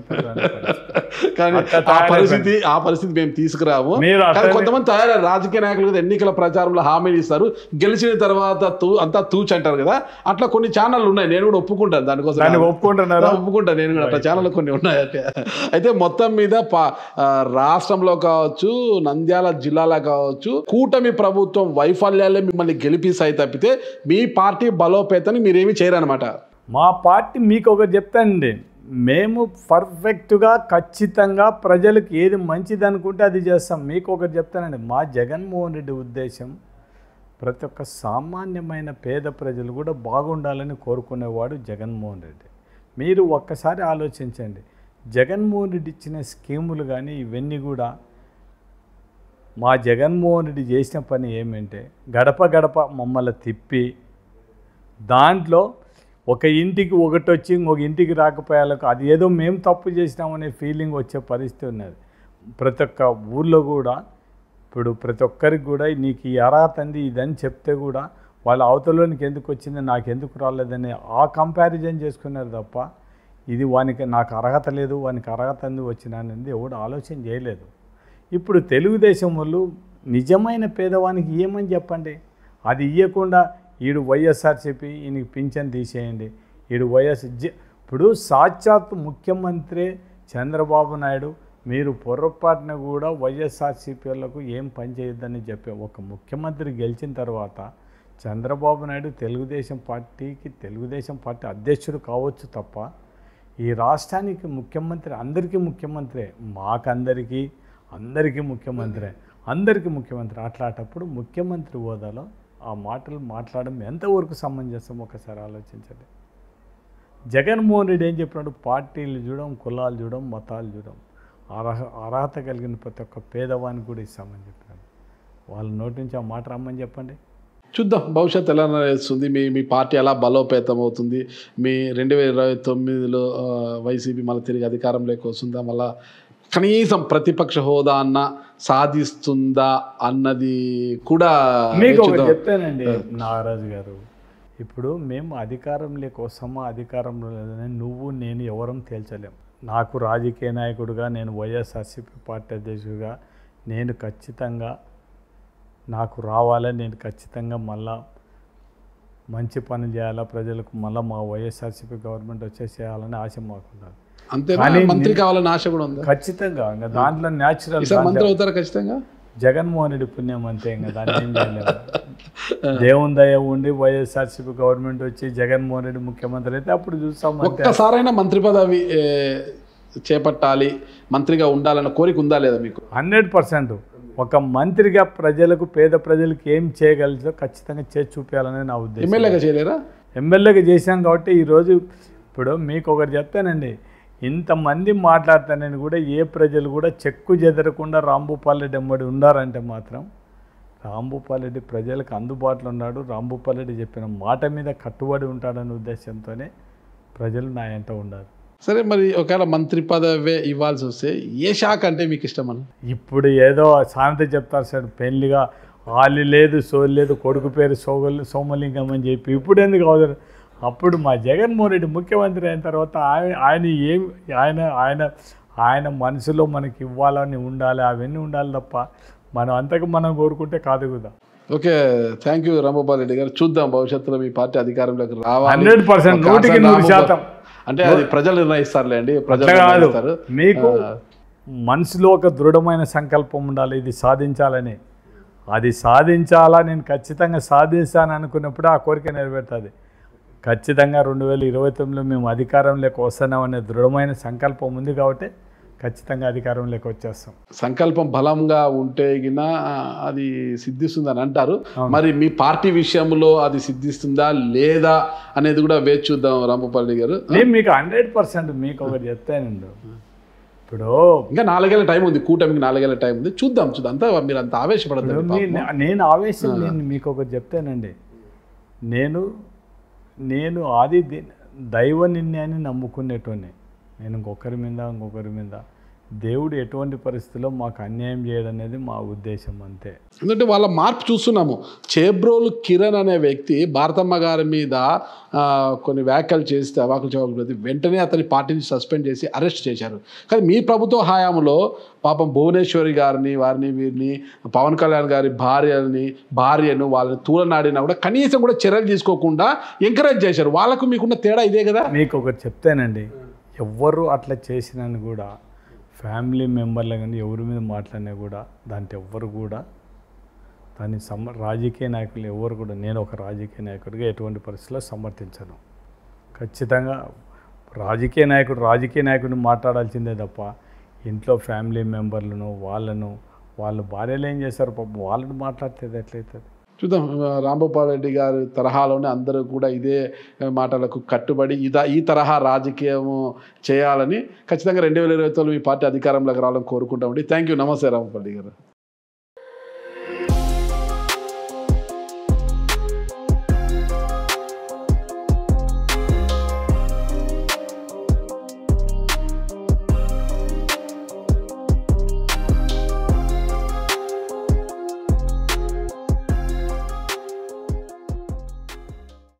ఆ పరిస్థితి మేము తీసుకురాము. కొంతమంది తయారు రాజకీయ నాయకులు కదా ఎన్నికల ప్రచారంలో హామీలు ఇస్తారు, గెలిచిన తర్వాత అంతా తూచి అంటారు కదా, అట్లా కొన్ని ఛానళ్ళు ఉన్నాయి. నేను కూడా ఒప్పుకుంటాను దానికోసం, ఒప్పుకుంటాను నేను కూడా. అట్లా ఛానళ్ళు కొన్ని ఉన్నాయి. అయితే మొత్తం మీద రాష్ట్రంలో కావచ్చు, నంద్యాల జిల్లాలో కావచ్చు, కూటమి ప్రభుత్వం వైఫల్యాలే మిమ్మల్ని గెలిపిస్తాయి తప్పితే మీ పార్టీ బలోపేతాన్ని మీరేమీ చేయరనమాట. మా పార్టీ మీకు ఒకటి చెప్తానండి, మేము పర్ఫెక్ట్గా ఖచ్చితంగా ప్రజలకు ఏది మంచిది అనుకుంటే అది చేస్తాం. మీకు ఒకటి చెప్తానండి, మా జగన్మోహన్ రెడ్డి ఉద్దేశం ప్రతి ఒక్క సామాన్యమైన పేద ప్రజలు కూడా బాగుండాలని కోరుకునేవాడు జగన్మోహన్ రెడ్డి. మీరు ఒక్కసారి ఆలోచించండి, జగన్మోహన్ రెడ్డి ఇచ్చిన స్కీములు కానీ ఇవన్నీ కూడా మా జగన్మోహన్ రెడ్డి చేసిన పని ఏమంటే గడప గడప మమ్మల్ని తిప్పి దాంట్లో ఒక ఇంటికి ఒకటి వచ్చి ఇంకొక ఇంటికి రాకపోయాలకు అది ఏదో మేము తప్పు చేసినామనే ఫీలింగ్ వచ్చే పరిస్థితి ఉన్నది. ప్రతి ఒక్క ఊళ్ళో కూడా ఇప్పుడు ప్రతి ఒక్కరికి కూడా నీకు ఈ అర్హత అంది ఇదని చెప్తే కూడా వాళ్ళ అవతలోనికి ఎందుకు వచ్చింది నాకు ఎందుకు రాలేదని ఆ కంపారిజన్ చేసుకున్నారు తప్ప ఇది వానికి నాకు అర్హత లేదు, వానికి అర్హత అంది వచ్చినానది ఎవడు ఆలోచన చేయలేదు. ఇప్పుడు తెలుగుదేశం వాళ్ళు నిజమైన పేదవానికి ఏమని చెప్పండి, అది ఇవ్వకుండా ఈడు వైఎస్ఆర్సీపీ ఈయనకి పింఛన్ తీసేయండి, ఈడు ఇప్పుడు సాక్షాత్ ముఖ్యమంత్రి చంద్రబాబు నాయుడు మీరు పొరపాటున కూడా వైఎస్ఆర్సీపీ వాళ్ళకు ఏం పని చేయొద్దని చెప్పే ఒక ముఖ్యమంత్రి గెలిచిన తర్వాత చంద్రబాబు నాయుడు తెలుగుదేశం పార్టీ అధ్యక్షుడు కావచ్చు తప్ప ఈ రాష్ట్రానికి ముఖ్యమంత్రి అందరికీ ముఖ్యమంత్రే, అందరికీ ముఖ్యమంత్రి. అట్లాంటప్పుడు ముఖ్యమంత్రి హోదాలో ఆ మాటలు మాట్లాడడం ఎంతవరకు సమంజసం ఒకసారి ఆలోచించండి. జగన్మోహన్ రెడ్డి ఏం చెప్పినాడు, పార్టీలు చూడడం, కులాలు చూడడం, మతాలు చూడడం, అర్హత కలిగిన ప్రతి ఒక్క పేదవానికి కూడా ఇస్తామని చెప్పినాడు. వాళ్ళ నోటి నుంచి ఆ మాట రమ్మని చెప్పండి, చూద్దాం భవిష్యత్తు ఎలా నడుస్తుంది, మీ పార్టీ ఎలా బలోపేతం అవుతుంది, మీ 2029లో వైసీపీ మళ్ళీ తిరిగి అధికారంలోకి వస్తుందా, మళ్ళీ కనీసం ప్రతిపక్ష హోదా అన్న సాధిస్తుందా అన్నది కూడా మీకు చెప్తానండి. నాగరాజు గారు, ఇప్పుడు మేము అధికారంలోకి వస్తామా అధికారంలో లేదని నువ్వు నేను ఎవరం తేల్చలేం. నాకు రాజకీయ నాయకుడిగా నేను వైఎస్ఆర్సీపీ పార్టీ అధ్యక్షుడిగా నేను ఖచ్చితంగా నాకు రావాలని నేను ఖచ్చితంగా మళ్ళా మంచి పని చేయాలా, ప్రజలకు మళ్ళీ మా వైఎస్ఆర్సీపీ గవర్నమెంట్ వచ్చేసేయాలని ఆశ మాకున్నది. మంత్రి కావాలని ఆశ కూడా ఉంది ఖచ్చితంగా. ఇంకా దాంట్లో న్యాచురల్ మంత్రి అవుతారా ఖచ్చితంగా? జగన్మోహన్ రెడ్డి పుణ్యం అంతే, ఇంకా దాన్ని ఏం చేయలేము. దేవుని దయ ఉండి వైఎస్ఆర్సీపీ గవర్నమెంట్ వచ్చి జగన్మోహన్ రెడ్డి ముఖ్యమంత్రి అయితే అప్పుడు చూస్తాం. ఒక్కసారైనా మంత్రి పదవి చేపట్టాలి, మంత్రిగా ఉండాలన్న కోరిక ఉందా లేదా మీకు? 100%. ఒక మంత్రిగా ప్రజలకు, పేద ప్రజలకు ఏం చేయగలిగితే ఖచ్చితంగా చేసి చూపించాలనే నా ఉద్దేశం. ఎమ్మెల్యేగా చేయలేరా? ఎమ్మెల్యేగా చేశాం కాబట్టి ఈరోజు ఇప్పుడు మీకు ఒకటి చెప్తానండి, ఇంతమంది మాట్లాడతానని కూడా ఏ ప్రజలు కూడా చెక్కు చెదరకుండా రాంభూపాల్ రెడ్డి ఎమ్మడి ఉన్నారంటే మాత్రం రాంభూపాల్ రెడ్డి ప్రజలకు అందుబాటులో ఉన్నాడు, రాంభూపాల్ రెడ్డి చెప్పిన మాట మీద కట్టుబడి ఉంటాడనే ఉద్దేశంతోనే ప్రజలు నా వెంట ఉన్నారు. సరే, మరి ఒకవేళ మంత్రి పదవి ఇవ్వాల్సి వస్తే ఏ శాఖ అంటే మీకు ఇష్టమని? ఇప్పుడు ఏదో సామెత చెప్తారు సార్, పెళ్లిగా ఆలి లేదు సోలు లేదు, కొడుకు పేరు సోమలింగం అని చెప్పి ఇప్పుడు ఎందుకు అవసరం? అప్పుడు మా జగన్మోహన్ రెడ్డి ముఖ్యమంత్రి అయిన తర్వాత ఆయన మనసులో మనకి ఇవ్వాలని ఉండాలి, అవన్నీ ఉండాలి తప్ప మనం అంతకు మనం కోరుకుంటే కాదు కదా. Okay, thank you Rambhupal Reddy గారు. చూద్దాం భవిష్యత్తులో మీ పార్టీ అధికారంలోకి రావాలి. 100%, 100%. అంటే అది ప్రజలు నిర్ణయిస్తారులే అండి, ప్రజలు కాదు, నిర్ణయిస్తారు. మీకు మనసులో ఒక దృఢమైన సంకల్పం ఉండాలి ఇది సాధించాలని. అది సాధించాలా, నేను ఖచ్చితంగా సాధిస్తాను అనుకున్నప్పుడు ఆ కోరిక నెరవేరుతుంది. ఖచ్చితంగా 2029లో మేము అధికారంలోకి వస్తున్నామనే దృఢమైన సంకల్పం ఉంది కాబట్టి ఖచ్చితంగా అధికారంలోకి వచ్చేస్తాం. సంకల్పం బలంగా ఉంటే గిన అది సిద్ధిస్తుందని అంటారు. మరి మీ పార్టీ విషయంలో అది సిద్ధిస్తుందా లేదా అనేది కూడా వేచి చూద్దాం రాంభూపాల్ రెడ్డి గారు. నేను మీకు 100% మీకు ఒకటి చెప్తానండి. ఇప్పుడు ఇంకా 4 ఏళ్ళ టైం ఉంది, కూటమికి 4 ఏళ్ళ టైం ఉంది. చూద్దాం అంతా మీరు అంత ఆవేశపడదు. నేను ఆవేశం, నేను మీకు ఒకటి చెప్తానండి. నేను ఆది దైవ నిర్ణయాన్ని నమ్ముకునేటోని. నేను ఇంకొకరి మీద దేవుడు ఎటువంటి పరిస్థితుల్లో మాకు అన్యాయం చేయడం అనేది మా ఉద్దేశం అంతే. ఎందుకంటే వాళ్ళ మార్పు చూస్తున్నాము. చేబ్రోలు కిరణ్ అనే వ్యక్తి భారతమ్మ గారి మీద కొన్ని వ్యాఖ్యలు చేస్తే అవాకులు చవాకులు వెంటనే అతని పార్టీని సస్పెండ్ చేసి అరెస్ట్ చేశారు. కానీ మీ ప్రభుత్వ హయాంలో పాపం భువనేశ్వరి గారిని వీరిని పవన్ కళ్యాణ్ గారి భార్యను వాళ్ళని తూలనాడినా కూడా కనీసం కూడా చర్యలు తీసుకోకుండా ఎంకరేజ్ చేశారు. వాళ్ళకు మీకున్న తేడా ఇదే కదా. మీకు ఒకటి చెప్తానండి, ఎవ్వరు అట్లా చేసినని కూడా ఫ్యామిలీ మెంబర్లు కానీ ఎవరి మీద మాట్లాడినా కూడా దాంట్లో ఎవ్వరు కూడా దాన్ని రాజకీయ నాయకులు ఎవరు కూడా, నేను ఒక రాజకీయ నాయకుడిగా ఎటువంటి పరిస్థితుల్లో సమర్థించను. ఖచ్చితంగా రాజకీయ నాయకుడిని మాట్లాడాల్సిందే తప్ప ఇంట్లో ఫ్యామిలీ మెంబర్లను వాళ్ళ భార్యలు ఏం చేస్తారు పాపం వాళ్ళని మాట్లాడితే ఎట్లయితుంది. చూద్దాం. రాంభూపాల్ రెడ్డి గారి తరహాలోనే అందరూ కూడా ఇదే మాటలకు కట్టుబడి ఈ తరహా రాజకీయము చేయాలని ఖచ్చితంగా 2029 మీ పార్టీ అధికారంలోకి రావాలని కోరుకుంటామండి. Thank you. నమస్తే రాంభూపాల్ రెడ్డి గారు.